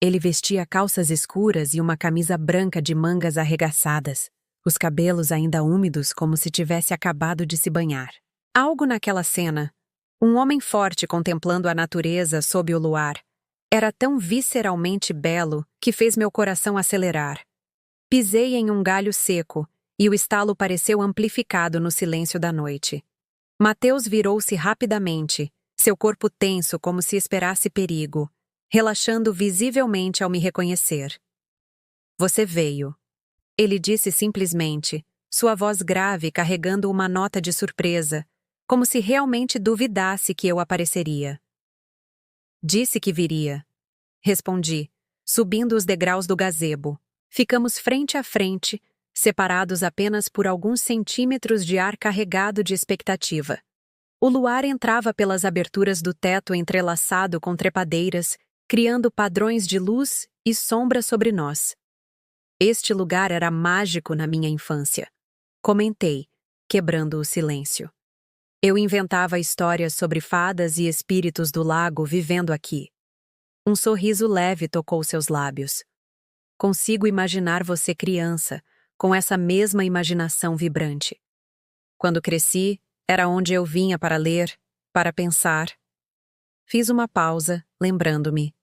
Ele vestia calças escuras e uma camisa branca de mangas arregaçadas, os cabelos ainda úmidos como se tivesse acabado de se banhar. Algo naquela cena, um homem forte contemplando a natureza sob o luar, era tão visceralmente belo que fez meu coração acelerar. Pisei em um galho seco, e o estalo pareceu amplificado no silêncio da noite. Mateus virou-se rapidamente, seu corpo tenso como se esperasse perigo, relaxando visivelmente ao me reconhecer. Você veio. Ele disse simplesmente, sua voz grave carregando uma nota de surpresa, como se realmente duvidasse que eu apareceria. Disse que viria. Respondi, subindo os degraus do gazebo. Ficamos frente a frente, separados apenas por alguns centímetros de ar carregado de expectativa. O luar entrava pelas aberturas do teto entrelaçado com trepadeiras, criando padrões de luz e sombra sobre nós. Este lugar era mágico na minha infância. Comentei, quebrando o silêncio. Eu inventava histórias sobre fadas e espíritos do lago vivendo aqui. Um sorriso leve tocou seus lábios. Consigo imaginar você criança, com essa mesma imaginação vibrante. Quando cresci, era onde eu vinha para ler, para pensar. Fiz uma pausa, lembrando-me.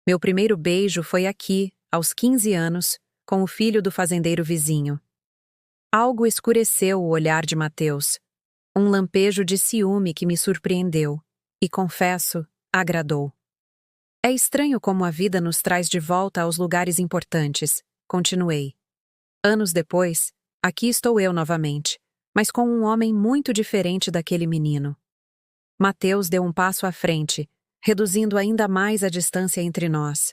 Meu primeiro beijo foi aqui, aos 15 anos, com o filho do fazendeiro vizinho. Algo escureceu o olhar de Mateus. Um lampejo de ciúme que me surpreendeu, e confesso, agradou. É estranho como a vida nos traz de volta aos lugares importantes, continuei. Anos depois, aqui estou eu novamente, mas com um homem muito diferente daquele menino. Mateus deu um passo à frente, reduzindo ainda mais a distância entre nós.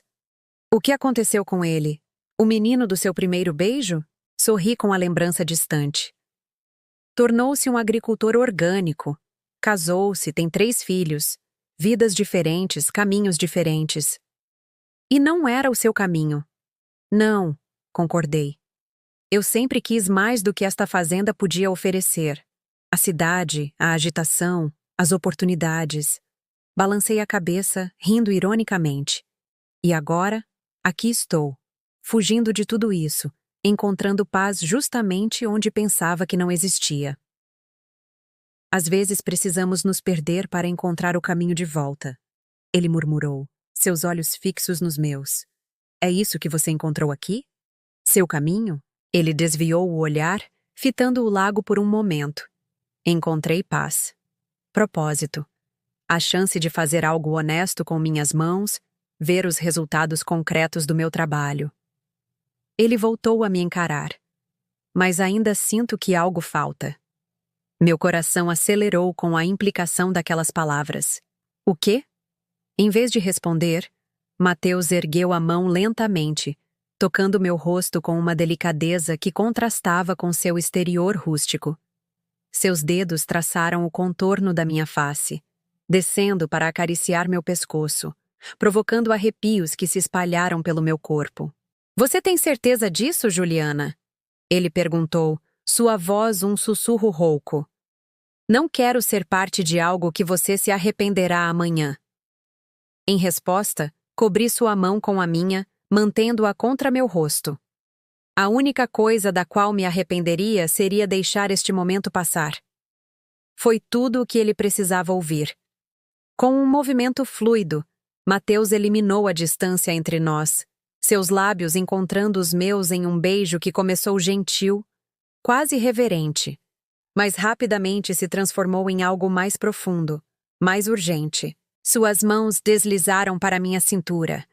O que aconteceu com ele? O menino do seu primeiro beijo? Sorri com a lembrança distante. Tornou-se um agricultor orgânico. Casou-se, tem 3 filhos. Vidas diferentes, caminhos diferentes. E não era o seu caminho. Não, concordei. Eu sempre quis mais do que esta fazenda podia oferecer. A cidade, a agitação, as oportunidades. Balancei a cabeça, rindo ironicamente. E agora, aqui estou, fugindo de tudo isso, encontrando paz justamente onde pensava que não existia. Às vezes precisamos nos perder para encontrar o caminho de volta. Ele murmurou, seus olhos fixos nos meus. É isso que você encontrou aqui? Seu caminho? Ele desviou o olhar, fitando o lago por um momento. Encontrei paz. Propósito. A chance de fazer algo honesto com minhas mãos, ver os resultados concretos do meu trabalho. Ele voltou a me encarar. Mas ainda sinto que algo falta. Meu coração acelerou com a implicação daquelas palavras. O quê? Em vez de responder, Mateus ergueu a mão lentamente, tocando meu rosto com uma delicadeza que contrastava com seu exterior rústico. Seus dedos traçaram o contorno da minha face, descendo para acariciar meu pescoço, provocando arrepios que se espalharam pelo meu corpo. Você tem certeza disso, Juliana? Ele perguntou, sua voz um sussurro rouco. Não quero ser parte de algo que você se arrependerá amanhã. Em resposta, cobri sua mão com a minha, mantendo-a contra meu rosto. A única coisa da qual me arrependeria seria deixar este momento passar. Foi tudo o que ele precisava ouvir. Com um movimento fluido, Mateus eliminou a distância entre nós, seus lábios encontrando os meus em um beijo que começou gentil, quase reverente, mas rapidamente se transformou em algo mais profundo, mais urgente. Suas mãos deslizaram para minha cintura,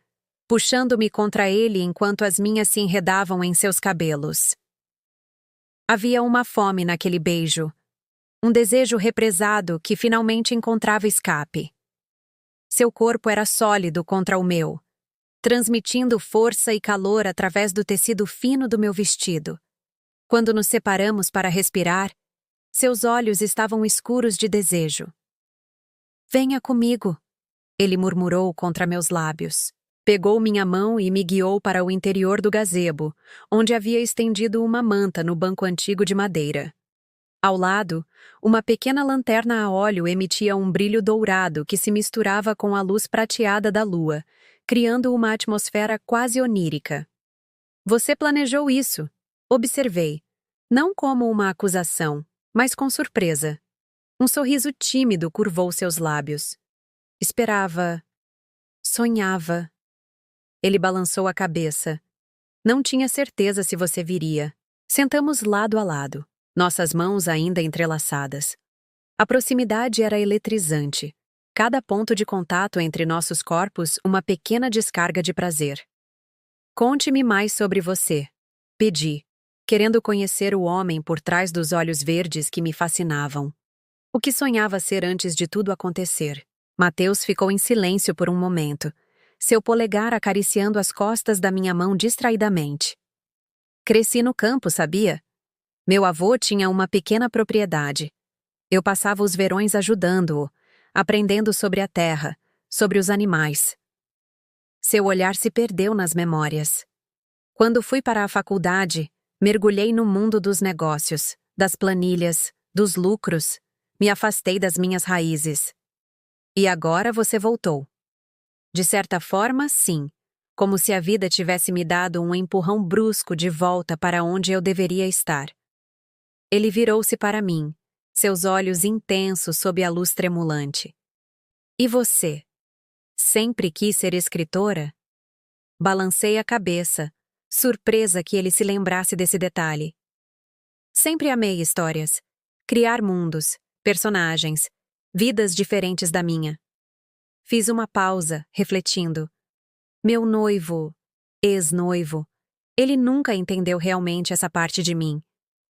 puxando-me contra ele enquanto as minhas se enredavam em seus cabelos. Havia uma fome naquele beijo, um desejo represado que finalmente encontrava escape. Seu corpo era sólido contra o meu, transmitindo força e calor através do tecido fino do meu vestido. Quando nos separamos para respirar, seus olhos estavam escuros de desejo. "Venha comigo", ele murmurou contra meus lábios. Pegou minha mão e me guiou para o interior do gazebo, onde havia estendido uma manta no banco antigo de madeira. Ao lado, uma pequena lanterna a óleo emitia um brilho dourado que se misturava com a luz prateada da lua, criando uma atmosfera quase onírica. "Você planejou isso", observei, não como uma acusação, mas com surpresa. Um sorriso tímido curvou seus lábios. "Esperava. Sonhava." Ele balançou a cabeça. "Não tinha certeza se você viria." Sentamos lado a lado, nossas mãos ainda entrelaçadas. A proximidade era eletrizante. Cada ponto de contato entre nossos corpos uma pequena descarga de prazer. "Conte-me mais sobre você", pedi, querendo conhecer o homem por trás dos olhos verdes que me fascinavam. O que sonhava ser antes de tudo acontecer. Mateus ficou em silêncio por um momento, seu polegar acariciando as costas da minha mão distraidamente. "Cresci no campo, sabia? Meu avô tinha uma pequena propriedade. Eu passava os verões ajudando-o, aprendendo sobre a terra, sobre os animais." Seu olhar se perdeu nas memórias. "Quando fui para a faculdade, mergulhei no mundo dos negócios, das planilhas, dos lucros, me afastei das minhas raízes. E agora você voltou." De certa forma, sim, como se a vida tivesse me dado um empurrão brusco de volta para onde eu deveria estar. Ele virou-se para mim, seus olhos intensos sob a luz tremulante. "E você? Sempre quis ser escritora?" Balancei a cabeça, surpresa que ele se lembrasse desse detalhe. "Sempre amei histórias. Criar mundos, personagens, vidas diferentes da minha." Fiz uma pausa, refletindo. Meu noivo, ex-noivo, ele nunca entendeu realmente essa parte de mim.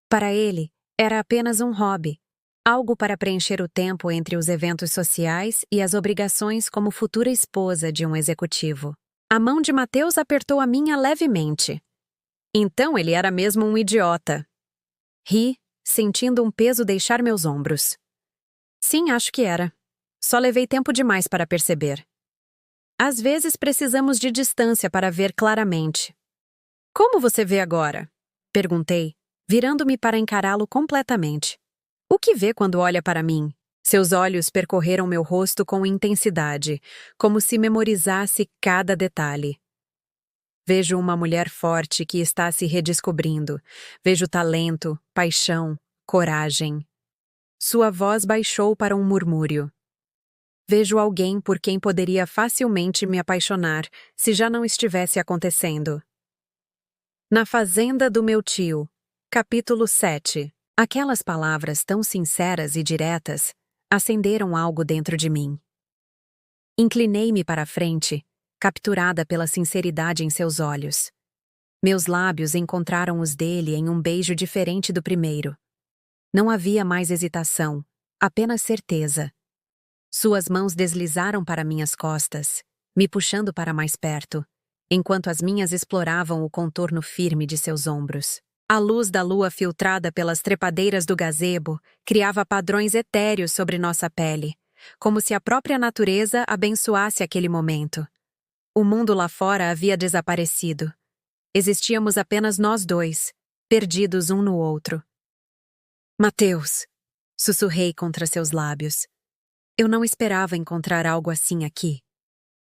Para ele, era apenas um hobby, algo para preencher o tempo entre os eventos sociais e as obrigações como futura esposa de um executivo. A mão de Mateus apertou a minha levemente. Então ele era mesmo um idiota. Ri, sentindo um peso deixar meus ombros. Sim, acho que era. Só levei tempo demais para perceber. Às vezes precisamos de distância para ver claramente. "Como você vê agora?" perguntei, virando-me para encará-lo completamente. "O que vê quando olha para mim?" Seus olhos percorreram meu rosto com intensidade, como se memorizasse cada detalhe. "Vejo uma mulher forte que está se redescobrindo. Vejo talento, paixão, coragem." Sua voz baixou para um murmúrio. "Vejo alguém por quem poderia facilmente me apaixonar, se já não estivesse acontecendo." Na fazenda do meu tio, capítulo 7. Aquelas palavras tão sinceras e diretas acenderam algo dentro de mim. Inclinei-me para a frente, capturada pela sinceridade em seus olhos. Meus lábios encontraram os dele em um beijo diferente do primeiro. Não havia mais hesitação, apenas certeza. Suas mãos deslizaram para minhas costas, me puxando para mais perto, enquanto as minhas exploravam o contorno firme de seus ombros. A luz da lua filtrada pelas trepadeiras do gazebo criava padrões etéreos sobre nossa pele, como se a própria natureza abençoasse aquele momento. O mundo lá fora havia desaparecido. Existíamos apenas nós dois, perdidos um no outro. "Mateus", sussurrei contra seus lábios. Eu não esperava encontrar algo assim aqui.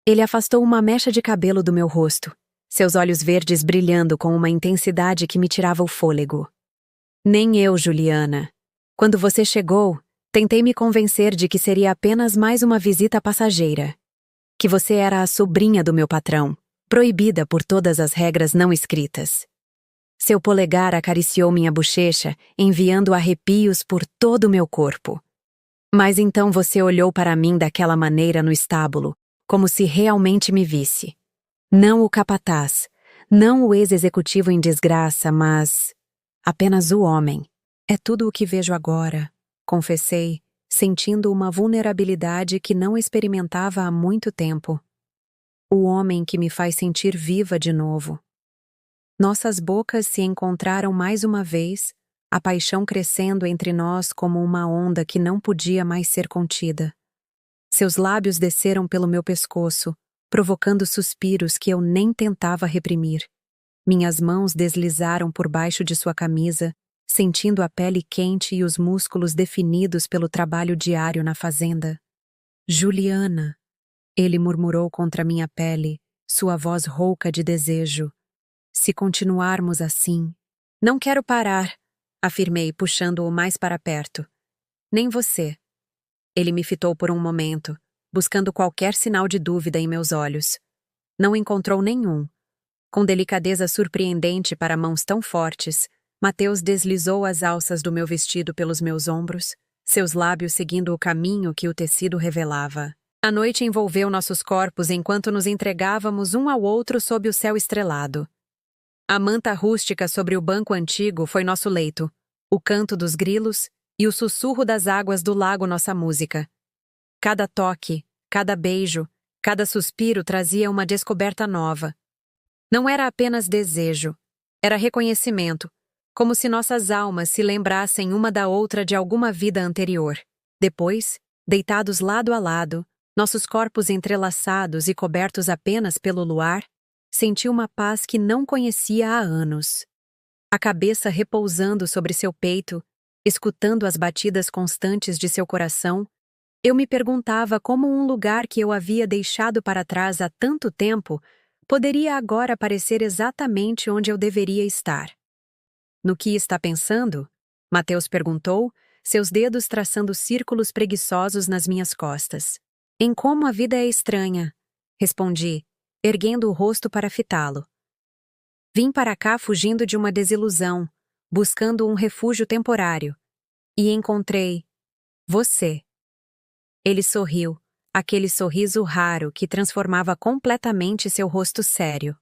Ele afastou uma mecha de cabelo do meu rosto, seus olhos verdes brilhando com uma intensidade que me tirava o fôlego. "Nem eu, Juliana. Quando você chegou, Tentei me convencer de que seria apenas mais uma visita passageira. Que você era a sobrinha do meu patrão, proibida por todas as regras não escritas. Seu polegar acariciou minha bochecha, enviando arrepios por todo o meu corpo. Mas então você olhou para mim daquela maneira no estábulo, como se realmente me visse. Não o capataz, não o ex-executivo em desgraça, mas apenas o homem. É tudo o que vejo agora, confessei, sentindo uma vulnerabilidade que não experimentava há muito tempo. O homem que me faz sentir viva de novo. Nossas bocas se encontraram mais uma vez, a paixão crescendo entre nós como uma onda que não podia mais ser contida. Seus lábios desceram pelo meu pescoço, provocando suspiros que eu nem tentava reprimir. Minhas mãos deslizaram por baixo de sua camisa, sentindo a pele quente e os músculos definidos pelo trabalho diário na fazenda. Juliana, ele murmurou contra minha pele, sua voz rouca de desejo. Se continuarmos assim... Não quero parar, afirmei, puxando-o mais para perto. Nem você. Ele me fitou por um momento, buscando qualquer sinal de dúvida em meus olhos. Não encontrou nenhum. Com delicadeza surpreendente para mãos tão fortes, Mateus deslizou as alças do meu vestido pelos meus ombros, seus lábios seguindo o caminho que o tecido revelava. A noite envolveu nossos corpos enquanto nos entregávamos um ao outro sob o céu estrelado. A manta rústica sobre o banco antigo foi nosso leito, o canto dos grilos e o sussurro das águas do lago nossa música. Cada toque, cada beijo, cada suspiro trazia uma descoberta nova. Não era apenas desejo, era reconhecimento, como se nossas almas se lembrassem uma da outra de alguma vida anterior. Depois, deitados lado a lado, nossos corpos entrelaçados e cobertos apenas pelo luar, senti uma paz que não conhecia há anos. A cabeça repousando sobre seu peito, escutando as batidas constantes de seu coração, eu me perguntava como um lugar que eu havia deixado para trás há tanto tempo poderia agora parecer exatamente onde eu deveria estar. No que está pensando? Mateus perguntou, seus dedos traçando círculos preguiçosos nas minhas costas. Em como a vida é estranha, respondi, erguendo o rosto para fitá-lo. Vim para cá fugindo de uma desilusão, buscando um refúgio temporário. E encontrei... você. Ele sorriu, aquele sorriso raro que transformava completamente seu rosto sério.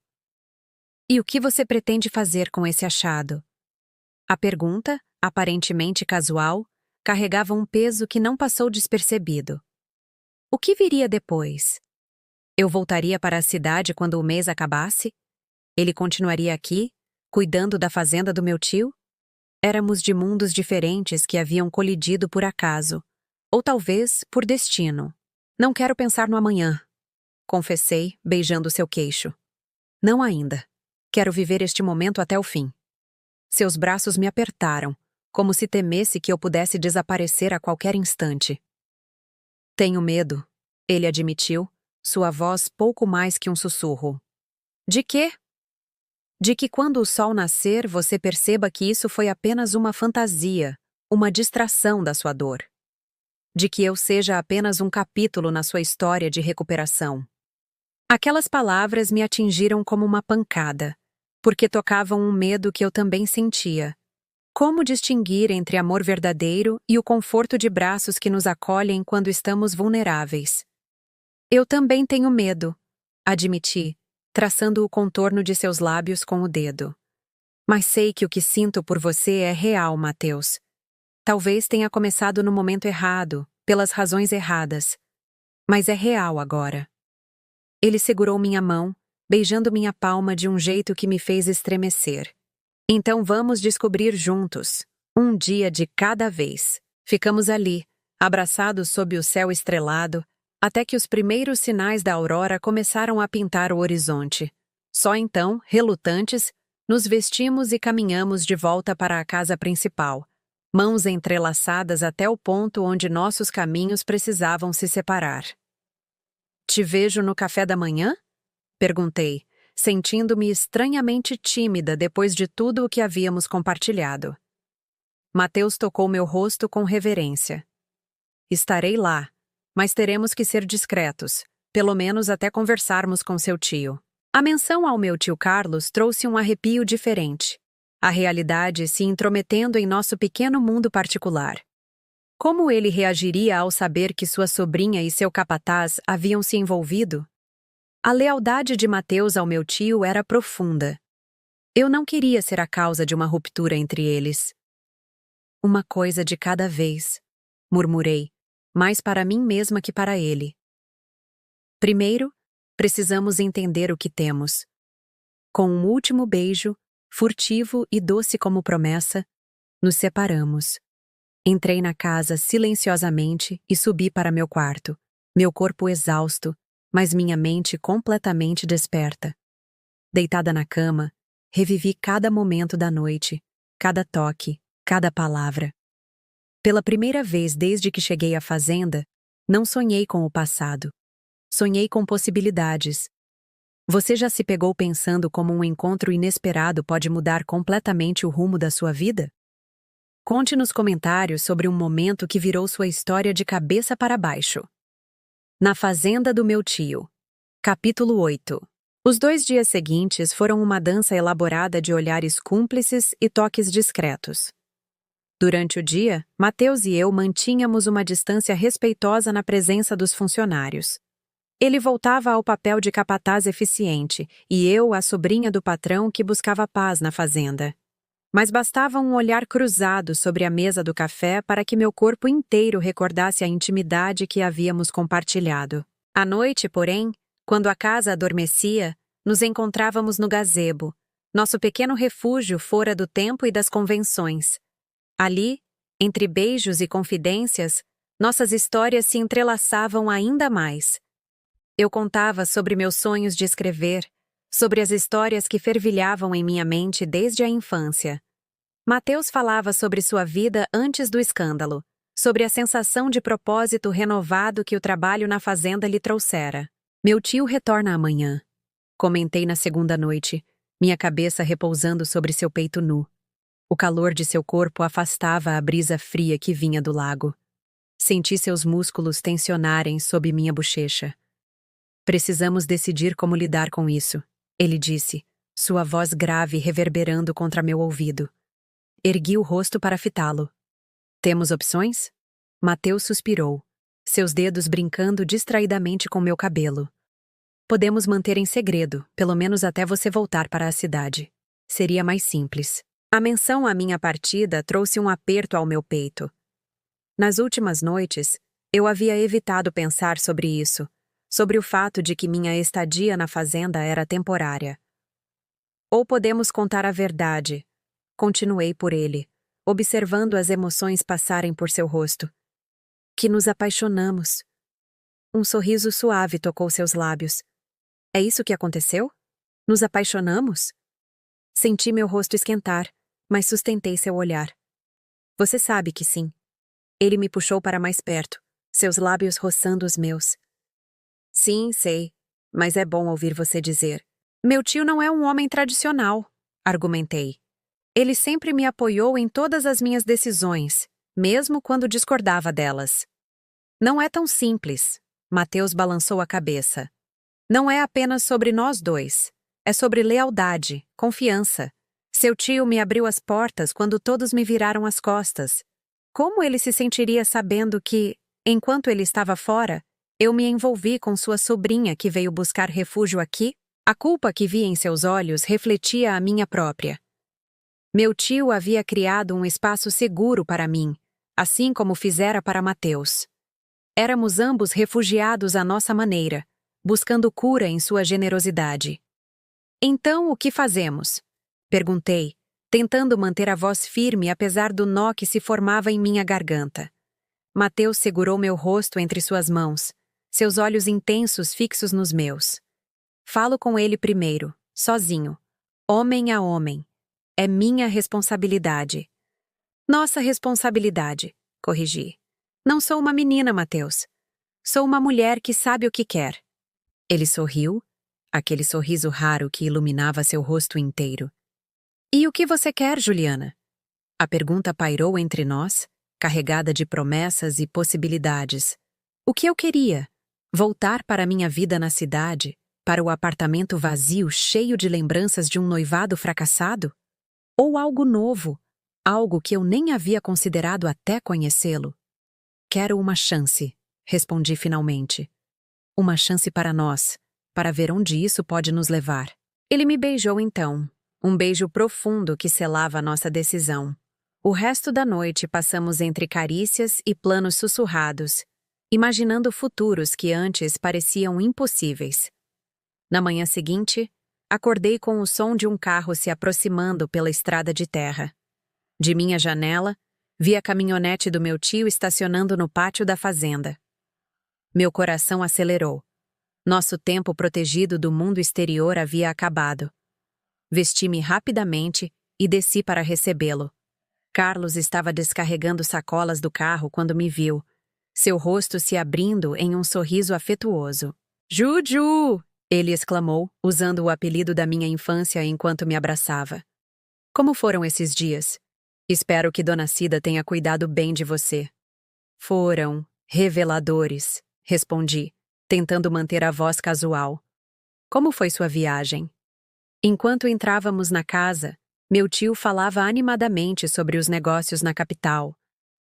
E o que você pretende fazer com esse achado? A pergunta, aparentemente casual, carregava um peso que não passou despercebido. O que viria depois? Eu voltaria para a cidade quando o mês acabasse? Ele continuaria aqui, cuidando da fazenda do meu tio? Éramos de mundos diferentes que haviam colidido por acaso, ou talvez por destino. Não quero pensar no amanhã, confessei, beijando seu queixo. Não ainda. Quero viver este momento até o fim. Seus braços me apertaram, como se temesse que eu pudesse desaparecer a qualquer instante. Tenho medo, ele admitiu, sua voz pouco mais que um sussurro. De quê? De que quando o sol nascer você perceba que isso foi apenas uma fantasia, uma distração da sua dor. De que eu seja apenas um capítulo na sua história de recuperação. Aquelas palavras me atingiram como uma pancada, porque tocavam um medo que eu também sentia. Como distinguir entre amor verdadeiro e o conforto de braços que nos acolhem quando estamos vulneráveis? Eu também tenho medo, admiti, traçando o contorno de seus lábios com o dedo. Mas sei que o que sinto por você é real, Mateus. Talvez tenha começado no momento errado, pelas razões erradas. Mas é real agora. Ele segurou minha mão, beijando minha palma de um jeito que me fez estremecer. Então vamos descobrir juntos, um dia de cada vez. Ficamos ali, abraçados sob o céu estrelado, até que os primeiros sinais da aurora começaram a pintar o horizonte. Só então, relutantes, nos vestimos e caminhamos de volta para a casa principal, mãos entrelaçadas até o ponto onde nossos caminhos precisavam se separar. Te vejo no café da manhã? Perguntei, sentindo-me estranhamente tímida depois de tudo o que havíamos compartilhado. Mateus tocou meu rosto com reverência. estarei lá. Mas teremos que ser discretos, pelo menos até conversarmos com seu tio. A menção ao meu tio Carlos trouxe um arrepio diferente. A realidade se intrometendo em nosso pequeno mundo particular. Como ele reagiria ao saber que sua sobrinha e seu capataz haviam se envolvido? A lealdade de Mateus ao meu tio era profunda. Eu não queria ser a causa de uma ruptura entre eles. Uma coisa de cada vez, murmurei, mais para mim mesma que para ele. Primeiro, precisamos entender o que temos. Com um último beijo, furtivo e doce como promessa, nos separamos. Entrei na casa silenciosamente e subi para meu quarto, meu corpo exausto, mas minha mente completamente desperta. Deitada na cama, revivi cada momento da noite, cada toque, cada palavra. Pela primeira vez desde que cheguei à fazenda, não sonhei com o passado. Sonhei com possibilidades. Você já se pegou pensando como um encontro inesperado pode mudar completamente o rumo da sua vida? Conte nos comentários sobre um momento que virou sua história de cabeça para baixo. Na fazenda do meu tio. Capítulo 8. Os 2 dias seguintes foram uma dança elaborada de olhares cúmplices e toques discretos. Durante o dia, Mateus e eu mantínhamos uma distância respeitosa na presença dos funcionários. Ele voltava ao papel de capataz eficiente e eu, a sobrinha do patrão que buscava paz na fazenda. Mas bastava um olhar cruzado sobre a mesa do café para que meu corpo inteiro recordasse a intimidade que havíamos compartilhado. À noite, porém, quando a casa adormecia, nos encontrávamos no gazebo, nosso pequeno refúgio fora do tempo e das convenções. Ali, entre beijos e confidências, nossas histórias se entrelaçavam ainda mais. Eu contava sobre meus sonhos de escrever, sobre as histórias que fervilhavam em minha mente desde a infância. Mateus falava sobre sua vida antes do escândalo, sobre a sensação de propósito renovado que o trabalho na fazenda lhe trouxera. Meu tio retorna amanhã, comentei na segunda noite, minha cabeça repousando sobre seu peito nu. O calor de seu corpo afastava a brisa fria que vinha do lago. Senti seus músculos tensionarem sob minha bochecha. Precisamos decidir como lidar com isso, ele disse, sua voz grave reverberando contra meu ouvido. Ergui o rosto para fitá-lo. Temos opções? Mateus suspirou, seus dedos brincando distraidamente com meu cabelo. Podemos manter em segredo, pelo menos até você voltar para a cidade. Seria mais simples. A menção à minha partida trouxe um aperto ao meu peito. Nas últimas noites, eu havia evitado pensar sobre isso, sobre o fato de que minha estadia na fazenda era temporária. Ou podemos contar a verdade, continuei por ele, observando as emoções passarem por seu rosto. Que nos apaixonamos. Um sorriso suave tocou seus lábios. É isso que aconteceu? Nos apaixonamos? Senti meu rosto esquentar, mas sustentei seu olhar. Você sabe que sim. Ele me puxou para mais perto, seus lábios roçando os meus. Sim, sei, mas é bom ouvir você dizer. Meu tio não é um homem tradicional, argumentei. Ele sempre me apoiou em todas as minhas decisões, mesmo quando discordava delas. Não é tão simples, Mateus balançou a cabeça. Não é apenas sobre nós dois. É sobre lealdade, confiança. Seu tio me abriu as portas quando todos me viraram as costas. Como ele se sentiria sabendo que, enquanto ele estava fora, eu me envolvi com sua sobrinha que veio buscar refúgio aqui? A culpa que vi em seus olhos refletia a minha própria. Meu tio havia criado um espaço seguro para mim, assim como fizera para Mateus. Éramos ambos refugiados à nossa maneira, buscando cura em sua generosidade. Então, o que fazemos? Perguntei, tentando manter a voz firme apesar do nó que se formava em minha garganta. Mateus segurou meu rosto entre suas mãos, seus olhos intensos fixos nos meus. Falo com ele primeiro, sozinho, homem a homem. É minha responsabilidade. Nossa responsabilidade, corrigi. Não sou uma menina, Mateus. Sou uma mulher que sabe o que quer. Ele sorriu, aquele sorriso raro que iluminava seu rosto inteiro. E o que você quer, Juliana? A pergunta pairou entre nós, carregada de promessas e possibilidades. O que eu queria? Voltar para minha vida na cidade, para o apartamento vazio cheio de lembranças de um noivado fracassado? Ou algo novo, algo que eu nem havia considerado até conhecê-lo? Quero uma chance, respondi finalmente. Uma chance para nós, para ver onde isso pode nos levar. Ele me beijou então, um beijo profundo que selava a nossa decisão. O resto da noite passamos entre carícias e planos sussurrados, imaginando futuros que antes pareciam impossíveis. Na manhã seguinte, acordei com o som de um carro se aproximando pela estrada de terra. De minha janela, vi a caminhonete do meu tio estacionando no pátio da fazenda. Meu coração acelerou. Nosso tempo protegido do mundo exterior havia acabado. Vesti-me rapidamente e desci para recebê-lo. Carlos estava descarregando sacolas do carro quando me viu, seu rosto se abrindo em um sorriso afetuoso. "Juju!" ele exclamou, usando o apelido da minha infância enquanto me abraçava. "Como foram esses dias? Espero que Dona Cida tenha cuidado bem de você." "Foram reveladores", respondi, tentando manter a voz casual. "Como foi sua viagem?" Enquanto entrávamos na casa, meu tio falava animadamente sobre os negócios na capital,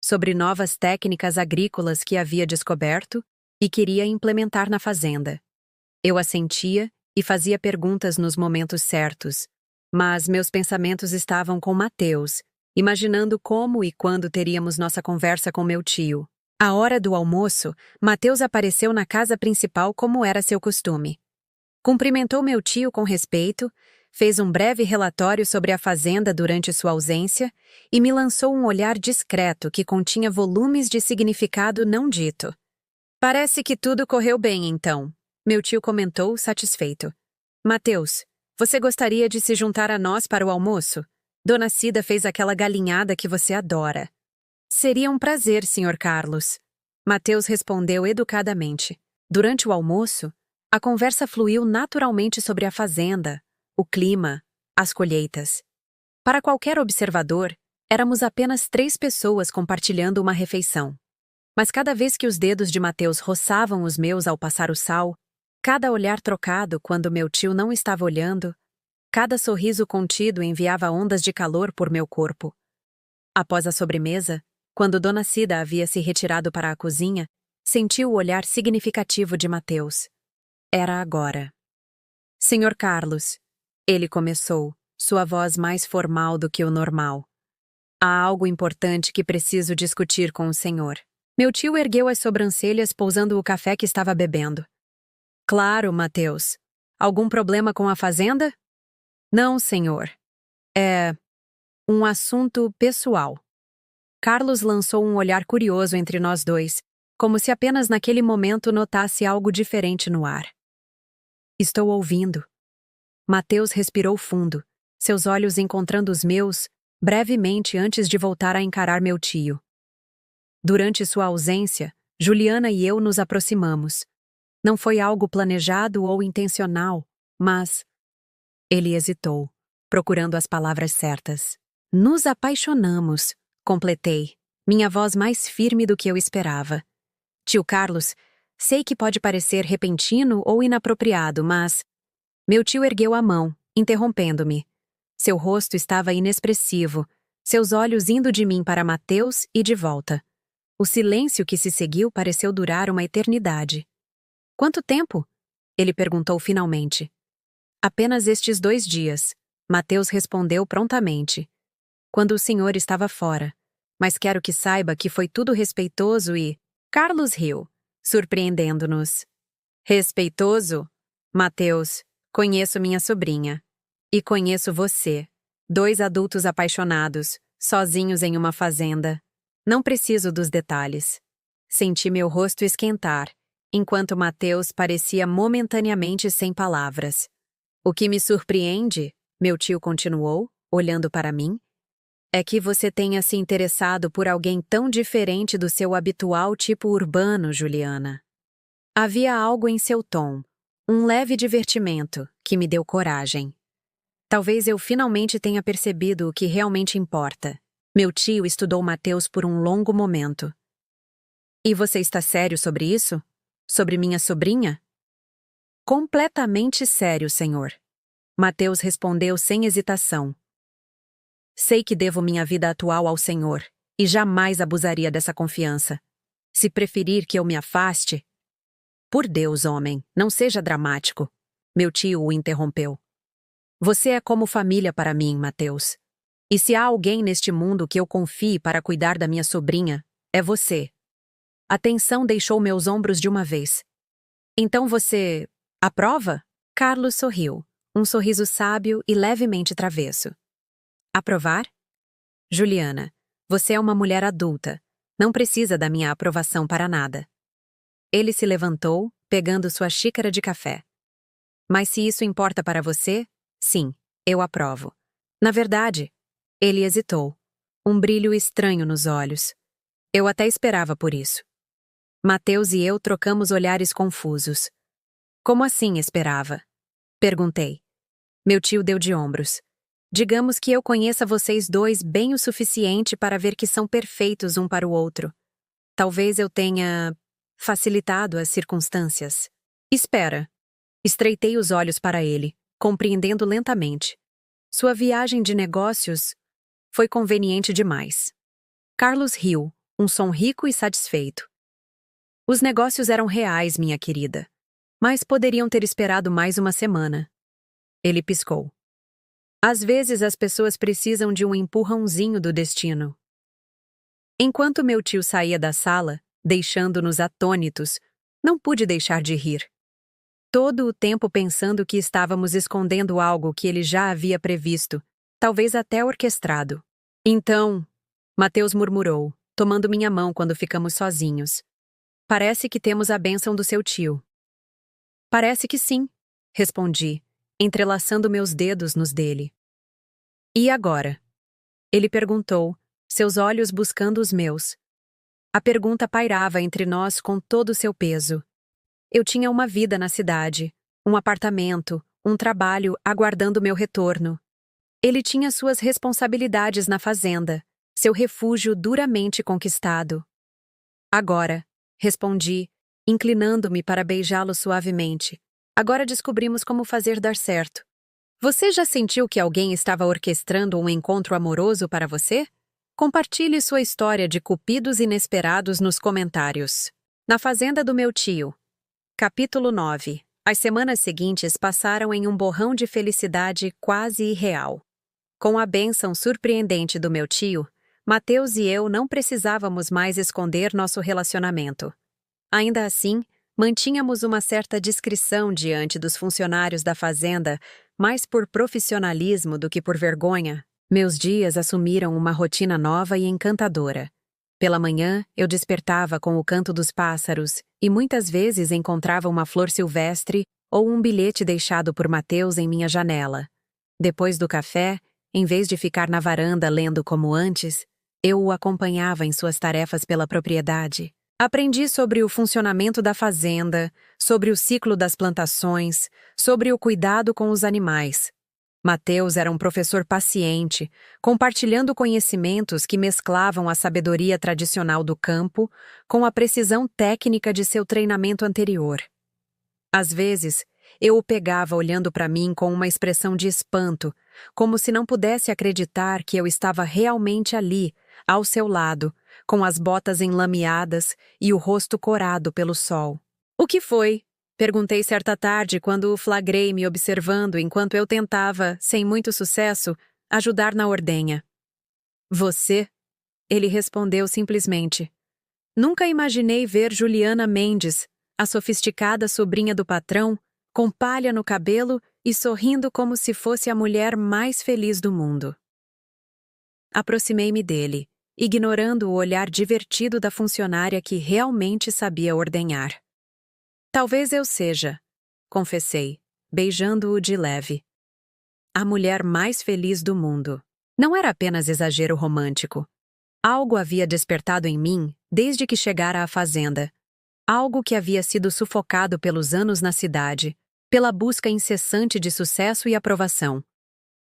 sobre novas técnicas agrícolas que havia descoberto e queria implementar na fazenda. Eu assentia e fazia perguntas nos momentos certos, mas meus pensamentos estavam com Mateus, imaginando como e quando teríamos nossa conversa com meu tio. À hora do almoço, Mateus apareceu na casa principal como era seu costume. Cumprimentou meu tio com respeito, fez um breve relatório sobre a fazenda durante sua ausência e me lançou um olhar discreto que continha volumes de significado não dito. "Parece que tudo correu bem, então", meu tio comentou, satisfeito. "Mateus, você gostaria de se juntar a nós para o almoço? Dona Cida fez aquela galinhada que você adora." "Seria um prazer, Sr. Carlos." Mateus respondeu educadamente. Durante o almoço, a conversa fluiu naturalmente sobre a fazenda, o clima, as colheitas. Para qualquer observador, éramos apenas 3 pessoas compartilhando uma refeição. Mas cada vez que os dedos de Mateus roçavam os meus ao passar o sal, cada olhar trocado quando meu tio não estava olhando, cada sorriso contido enviava ondas de calor por meu corpo. Após a sobremesa, quando Dona Cida havia se retirado para a cozinha, senti o olhar significativo de Mateus. Era agora. "Senhor Carlos", ele começou, sua voz mais formal do que o normal. "Há algo importante que preciso discutir com o senhor." Meu tio ergueu as sobrancelhas pousando o café que estava bebendo. "Claro, Mateus. Algum problema com a fazenda?" "Não, senhor. É um assunto pessoal." Carlos lançou um olhar curioso entre nós dois, como se apenas naquele momento notasse algo diferente no ar. "Estou ouvindo." Mateus respirou fundo, seus olhos encontrando os meus, brevemente antes de voltar a encarar meu tio. Durante sua ausência, Juliana e eu nos aproximamos. Não foi algo planejado ou intencional, mas... Ele hesitou, procurando as palavras certas. "Nos apaixonamos", completei, minha voz mais firme do que eu esperava. "Tio Carlos, sei que pode parecer repentino ou inapropriado, mas..." Meu tio ergueu a mão, interrompendo-me. Seu rosto estava inexpressivo, seus olhos indo de mim para Mateus e de volta. O silêncio que se seguiu pareceu durar uma eternidade. "Quanto tempo?" ele perguntou finalmente. "Apenas estes 2 dias", Mateus respondeu prontamente. "Quando o senhor estava fora. Mas quero que saiba que foi tudo respeitoso e..." Carlos riu, surpreendendo-nos. "Respeitoso? Mateus, conheço minha sobrinha. E conheço você. 2 adultos apaixonados, sozinhos em uma fazenda. Não preciso dos detalhes." Senti meu rosto esquentar, enquanto Mateus parecia momentaneamente sem palavras. "O que me surpreende", meu tio continuou, olhando para mim, "é que você tenha se interessado por alguém tão diferente do seu habitual tipo urbano, Juliana." Havia algo em seu tom, um leve divertimento, que me deu coragem. Talvez eu finalmente tenha percebido o que realmente importa. Meu tio estudou Mateus por um longo momento. E você está sério sobre isso? Sobre minha sobrinha? Completamente sério, senhor. Mateus respondeu sem hesitação. Sei que devo minha vida atual ao Senhor, e jamais abusaria dessa confiança. Se preferir que eu me afaste... Por Deus, homem, não seja dramático. Meu tio o interrompeu. Você é como família para mim, Mateus. E se há alguém neste mundo que eu confie para cuidar da minha sobrinha, é você. A tensão deixou meus ombros de uma vez. Então você... aprova? Carlos sorriu, um sorriso sábio e levemente travesso. Aprovar? Juliana, você é uma mulher adulta. Não precisa da minha aprovação para nada. Ele se levantou, pegando sua xícara de café. Mas se isso importa para você, sim, eu aprovo. Na verdade, ele hesitou. Um brilho estranho nos olhos. Eu até esperava por isso. Mateus e eu trocamos olhares confusos. Como assim esperava? Perguntei. Meu tio deu de ombros. Digamos que eu conheça vocês dois bem o suficiente para ver que são perfeitos um para o outro. Talvez eu tenha facilitado as circunstâncias. Espera. Estreitei os olhos para ele, compreendendo lentamente. Sua viagem de negócios foi conveniente demais. Carlos riu, um som rico e satisfeito. Os negócios eram reais, minha querida, mas poderiam ter esperado mais uma semana. Ele piscou. Às vezes as pessoas precisam de um empurrãozinho do destino. Enquanto meu tio saía da sala, deixando-nos atônitos, não pude deixar de rir. Todo o tempo pensando que estávamos escondendo algo que ele já havia previsto, talvez até orquestrado. Então, Mateus murmurou, tomando minha mão quando ficamos sozinhos. Parece que temos a bênção do seu tio. Parece que sim, respondi, entrelaçando meus dedos nos dele. E agora? Ele perguntou, seus olhos buscando os meus. A pergunta pairava entre nós com todo o seu peso. Eu tinha uma vida na cidade, um apartamento, um trabalho aguardando meu retorno. Ele tinha suas responsabilidades na fazenda, seu refúgio duramente conquistado. Agora, respondi, inclinando-me para beijá-lo suavemente. Agora descobrimos como fazer dar certo. Você já sentiu que alguém estava orquestrando um encontro amoroso para você? Compartilhe sua história de cupidos inesperados nos comentários. Na fazenda do meu tio. Capítulo 9. As semanas seguintes passaram em um borrão de felicidade quase irreal. Com a bênção surpreendente do meu tio, Mateus e eu não precisávamos mais esconder nosso relacionamento. Ainda assim, mantínhamos uma certa discrição diante dos funcionários da fazenda, mais por profissionalismo do que por vergonha. Meus dias assumiram uma rotina nova e encantadora. Pela manhã, eu despertava com o canto dos pássaros e muitas vezes encontrava uma flor silvestre ou um bilhete deixado por Mateus em minha janela. Depois do café, em vez de ficar na varanda lendo como antes, eu o acompanhava em suas tarefas pela propriedade. Aprendi sobre o funcionamento da fazenda, sobre o ciclo das plantações, sobre o cuidado com os animais. Mateus era um professor paciente, compartilhando conhecimentos que mesclavam a sabedoria tradicional do campo com a precisão técnica de seu treinamento anterior. Às vezes, eu o pegava olhando para mim com uma expressão de espanto, como se não pudesse acreditar que eu estava realmente ali, ao seu lado, com as botas enlameadas e o rosto corado pelo sol. O que foi? Perguntei certa tarde quando o flagrei me observando enquanto eu tentava, sem muito sucesso, ajudar na ordenha. Você? Ele respondeu simplesmente. Nunca imaginei ver Juliana Mendes, a sofisticada sobrinha do patrão, com palha no cabelo e sorrindo como se fosse a mulher mais feliz do mundo. Aproximei-me dele, ignorando o olhar divertido da funcionária que realmente sabia ordenhar. Talvez eu seja, confessei, beijando-o de leve. A mulher mais feliz do mundo. Não era apenas exagero romântico. Algo havia despertado em mim desde que chegara à fazenda. Algo que havia sido sufocado pelos anos na cidade, pela busca incessante de sucesso e aprovação.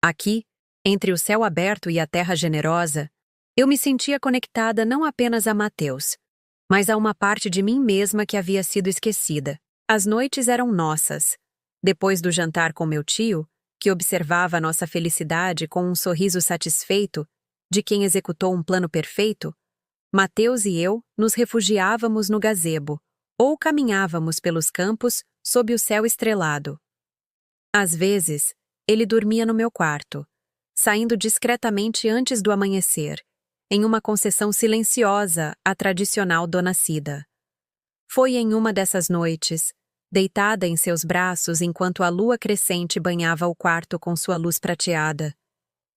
Aqui, entre o céu aberto e a terra generosa, Eu me sentia conectada não apenas a Mateus, mas a uma parte de mim mesma que havia sido esquecida. As noites eram nossas. Depois do jantar com meu tio, que observava nossa felicidade com um sorriso satisfeito de quem executou um plano perfeito, Mateus e eu nos refugiávamos no gazebo ou caminhávamos pelos campos sob o céu estrelado. Às vezes, ele dormia no meu quarto, saindo discretamente antes do amanhecer, em uma concessão silenciosa à tradicional Dona Cida. Foi em uma dessas noites, deitada em seus braços enquanto a lua crescente banhava o quarto com sua luz prateada,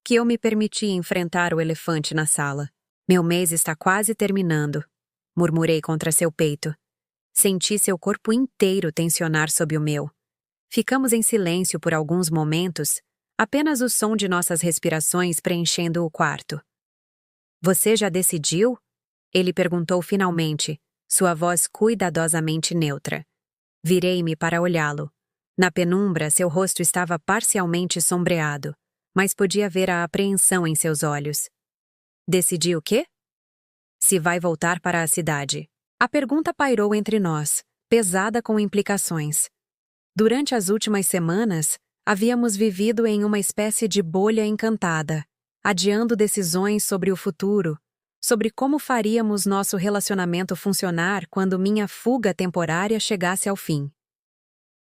que eu me permiti enfrentar o elefante na sala. Meu mês está quase terminando, murmurei contra seu peito. Senti seu corpo inteiro tensionar sob o meu. Ficamos em silêncio por alguns momentos, apenas o som de nossas respirações preenchendo o quarto. Você já decidiu? Ele perguntou finalmente, sua voz cuidadosamente neutra. Virei-me para olhá-lo. Na penumbra, seu rosto estava parcialmente sombreado, mas podia ver a apreensão em seus olhos. Decidi o quê? Se vai voltar para a cidade. A pergunta pairou entre nós, pesada com implicações. Durante as últimas semanas, havíamos vivido em uma espécie de bolha encantada, adiando decisões sobre o futuro, sobre como faríamos nosso relacionamento funcionar quando minha fuga temporária chegasse ao fim.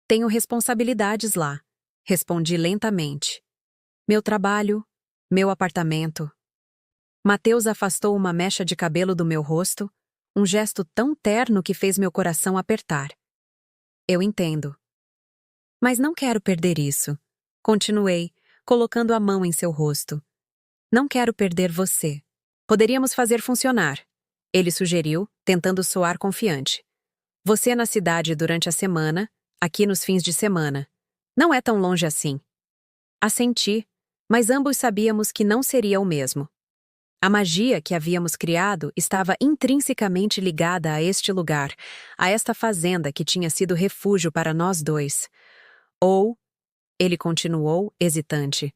Tenho responsabilidades lá, respondi lentamente. Meu trabalho, meu apartamento. Mateus afastou uma mecha de cabelo do meu rosto, um gesto tão terno que fez meu coração apertar. Eu entendo. Mas não quero perder isso. Continuei, colocando a mão em seu rosto. Não quero perder você. Poderíamos fazer funcionar. Ele sugeriu, tentando soar confiante. Você na cidade durante a semana, aqui nos fins de semana. Não é tão longe assim. Assenti, mas ambos sabíamos que não seria o mesmo. A magia que havíamos criado estava intrinsecamente ligada a este lugar, a esta fazenda que tinha sido refúgio para nós dois. Ou, ele continuou, hesitante,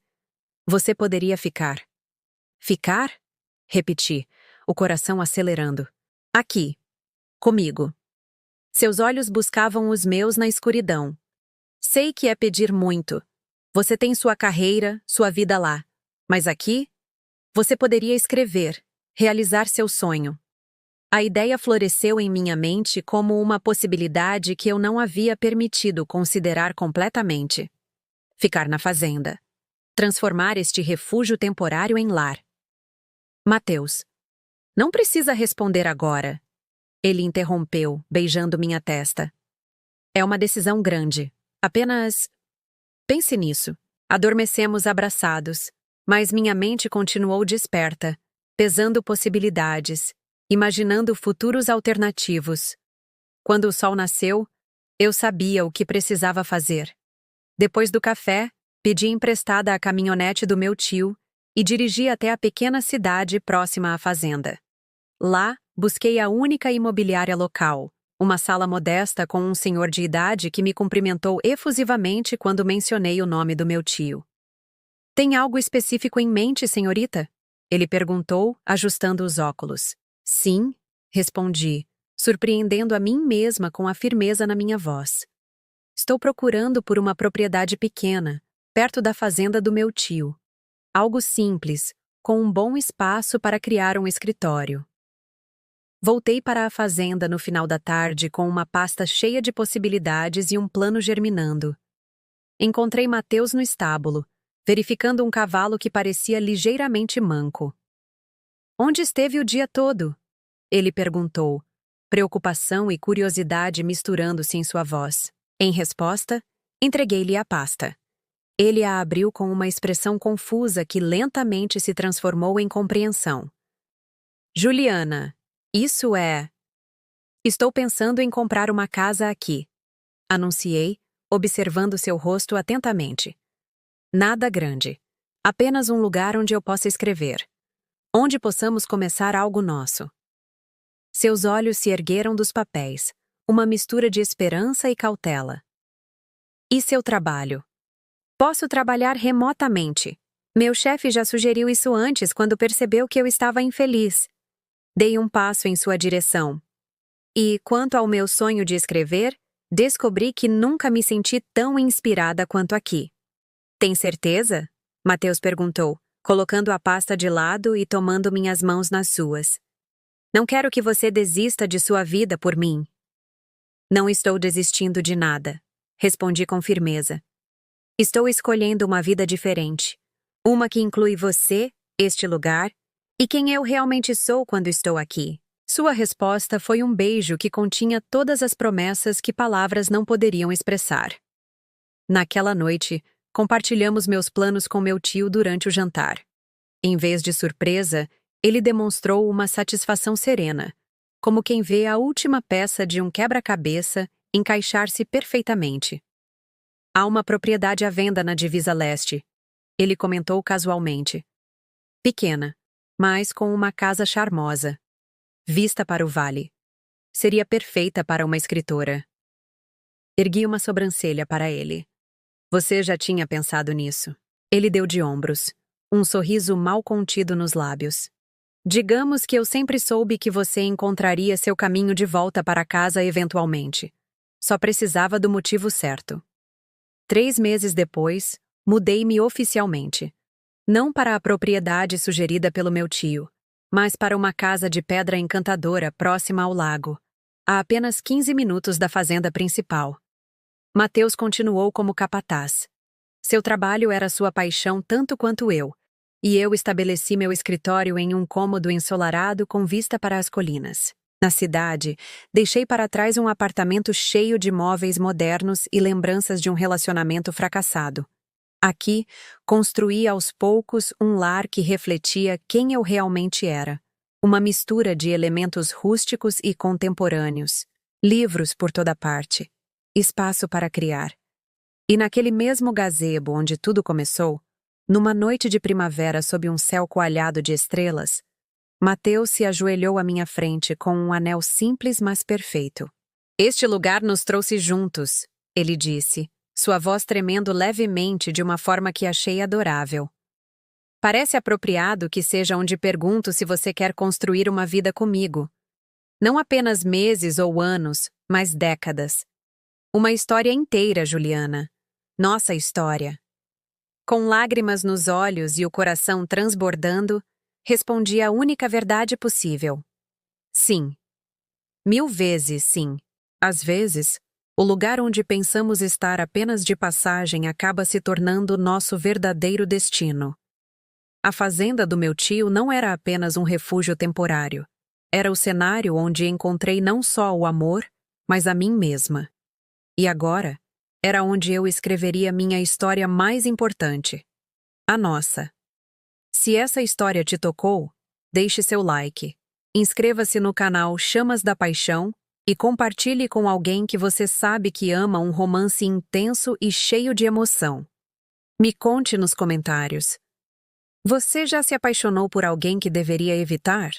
você poderia ficar. Ficar? Repeti, o coração acelerando. Aqui. Comigo. Seus olhos buscavam os meus na escuridão. Sei que é pedir muito. Você tem sua carreira, sua vida lá. Mas aqui? Você poderia escrever, realizar seu sonho. A ideia floresceu em minha mente como uma possibilidade que eu não havia permitido considerar completamente. Ficar na fazenda. Transformar este refúgio temporário em lar. Mateus. Não precisa responder agora. Ele interrompeu, beijando minha testa. É uma decisão grande. Apenas pense nisso. Adormecemos abraçados, mas minha mente continuou desperta, pesando possibilidades, imaginando futuros alternativos. Quando o sol nasceu, eu sabia o que precisava fazer. Depois do café, pedi emprestada a caminhonete do meu tio e dirigi até a pequena cidade próxima à fazenda. Lá, busquei a única imobiliária local, uma sala modesta com um senhor de idade que me cumprimentou efusivamente quando mencionei o nome do meu tio. Tem algo específico em mente, senhorita? Ele perguntou, ajustando os óculos. Sim, respondi, surpreendendo a mim mesma com a firmeza na minha voz. Estou procurando por uma propriedade pequena, perto da fazenda do meu tio. Algo simples, com um bom espaço para criar um escritório. Voltei para a fazenda no final da tarde com uma pasta cheia de possibilidades e um plano germinando. Encontrei Mateus no estábulo, verificando um cavalo que parecia ligeiramente manco. Onde esteve o dia todo? Ele perguntou, preocupação e curiosidade misturando-se em sua voz. Em resposta, entreguei-lhe a pasta. Ele a abriu com uma expressão confusa que lentamente se transformou em compreensão. Juliana, isso é... Estou pensando em comprar uma casa aqui, anunciei, observando seu rosto atentamente. Nada grande. Apenas um lugar onde eu possa escrever. Onde possamos começar algo nosso. Seus olhos se ergueram dos papéis, uma mistura de esperança e cautela. E seu trabalho? Posso trabalhar remotamente. Meu chefe já sugeriu isso antes quando percebeu que eu estava infeliz. Dei um passo em sua direção. E, quanto ao meu sonho de escrever, descobri que nunca me senti tão inspirada quanto aqui. Tem certeza? Mateus perguntou, colocando a pasta de lado e tomando minhas mãos nas suas. Não quero que você desista de sua vida por mim. Não estou desistindo de nada, respondi com firmeza. Estou escolhendo uma vida diferente. Uma que inclui você, este lugar, e quem eu realmente sou quando estou aqui. Sua resposta foi um beijo que continha todas as promessas que palavras não poderiam expressar. Naquela noite, compartilhamos meus planos com meu tio durante o jantar. Em vez de surpresa, ele demonstrou uma satisfação serena, como quem vê a última peça de um quebra-cabeça encaixar-se perfeitamente. Há uma propriedade à venda na divisa leste, ele comentou casualmente. Pequena, mas com uma casa charmosa. Vista para o vale. Seria perfeita para uma escritora. Ergui uma sobrancelha para ele. Você já tinha pensado nisso. Ele deu de ombros, um sorriso mal contido nos lábios. Digamos que eu sempre soube que você encontraria seu caminho de volta para casa eventualmente. Só precisava do motivo certo. 3 meses depois, mudei-me oficialmente. Não para a propriedade sugerida pelo meu tio, mas para uma casa de pedra encantadora próxima ao lago, a apenas 15 minutos da fazenda principal. Mateus continuou como capataz. Seu trabalho era sua paixão tanto quanto eu, e eu estabeleci meu escritório em um cômodo ensolarado com vista para as colinas. Na cidade, deixei para trás um apartamento cheio de móveis modernos e lembranças de um relacionamento fracassado. Aqui, construí aos poucos um lar que refletia quem eu realmente era. Uma mistura de elementos rústicos e contemporâneos. Livros por toda parte. Espaço para criar. E naquele mesmo gazebo onde tudo começou, numa noite de primavera sob um céu coalhado de estrelas, Mateus se ajoelhou à minha frente com um anel simples mas perfeito. Este lugar nos trouxe juntos, ele disse, sua voz tremendo levemente de uma forma que achei adorável. Parece apropriado que seja onde pergunto se você quer construir uma vida comigo. Não apenas meses ou anos, mas décadas. Uma história inteira, Juliana. Nossa história. Com lágrimas nos olhos e o coração transbordando, respondi a única verdade possível. Sim. 1000 vezes sim. Às vezes, o lugar onde pensamos estar apenas de passagem acaba se tornando nosso verdadeiro destino. A fazenda do meu tio não era apenas um refúgio temporário. Era o cenário onde encontrei não só o amor, mas a mim mesma. E agora, era onde eu escreveria minha história mais importante. A nossa. Se essa história te tocou, deixe seu like, inscreva-se no canal Chamas da Paixão e compartilhe com alguém que você sabe que ama um romance intenso e cheio de emoção. Me conte nos comentários. Você já se apaixonou por alguém que deveria evitar?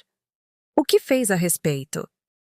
O que fez a respeito?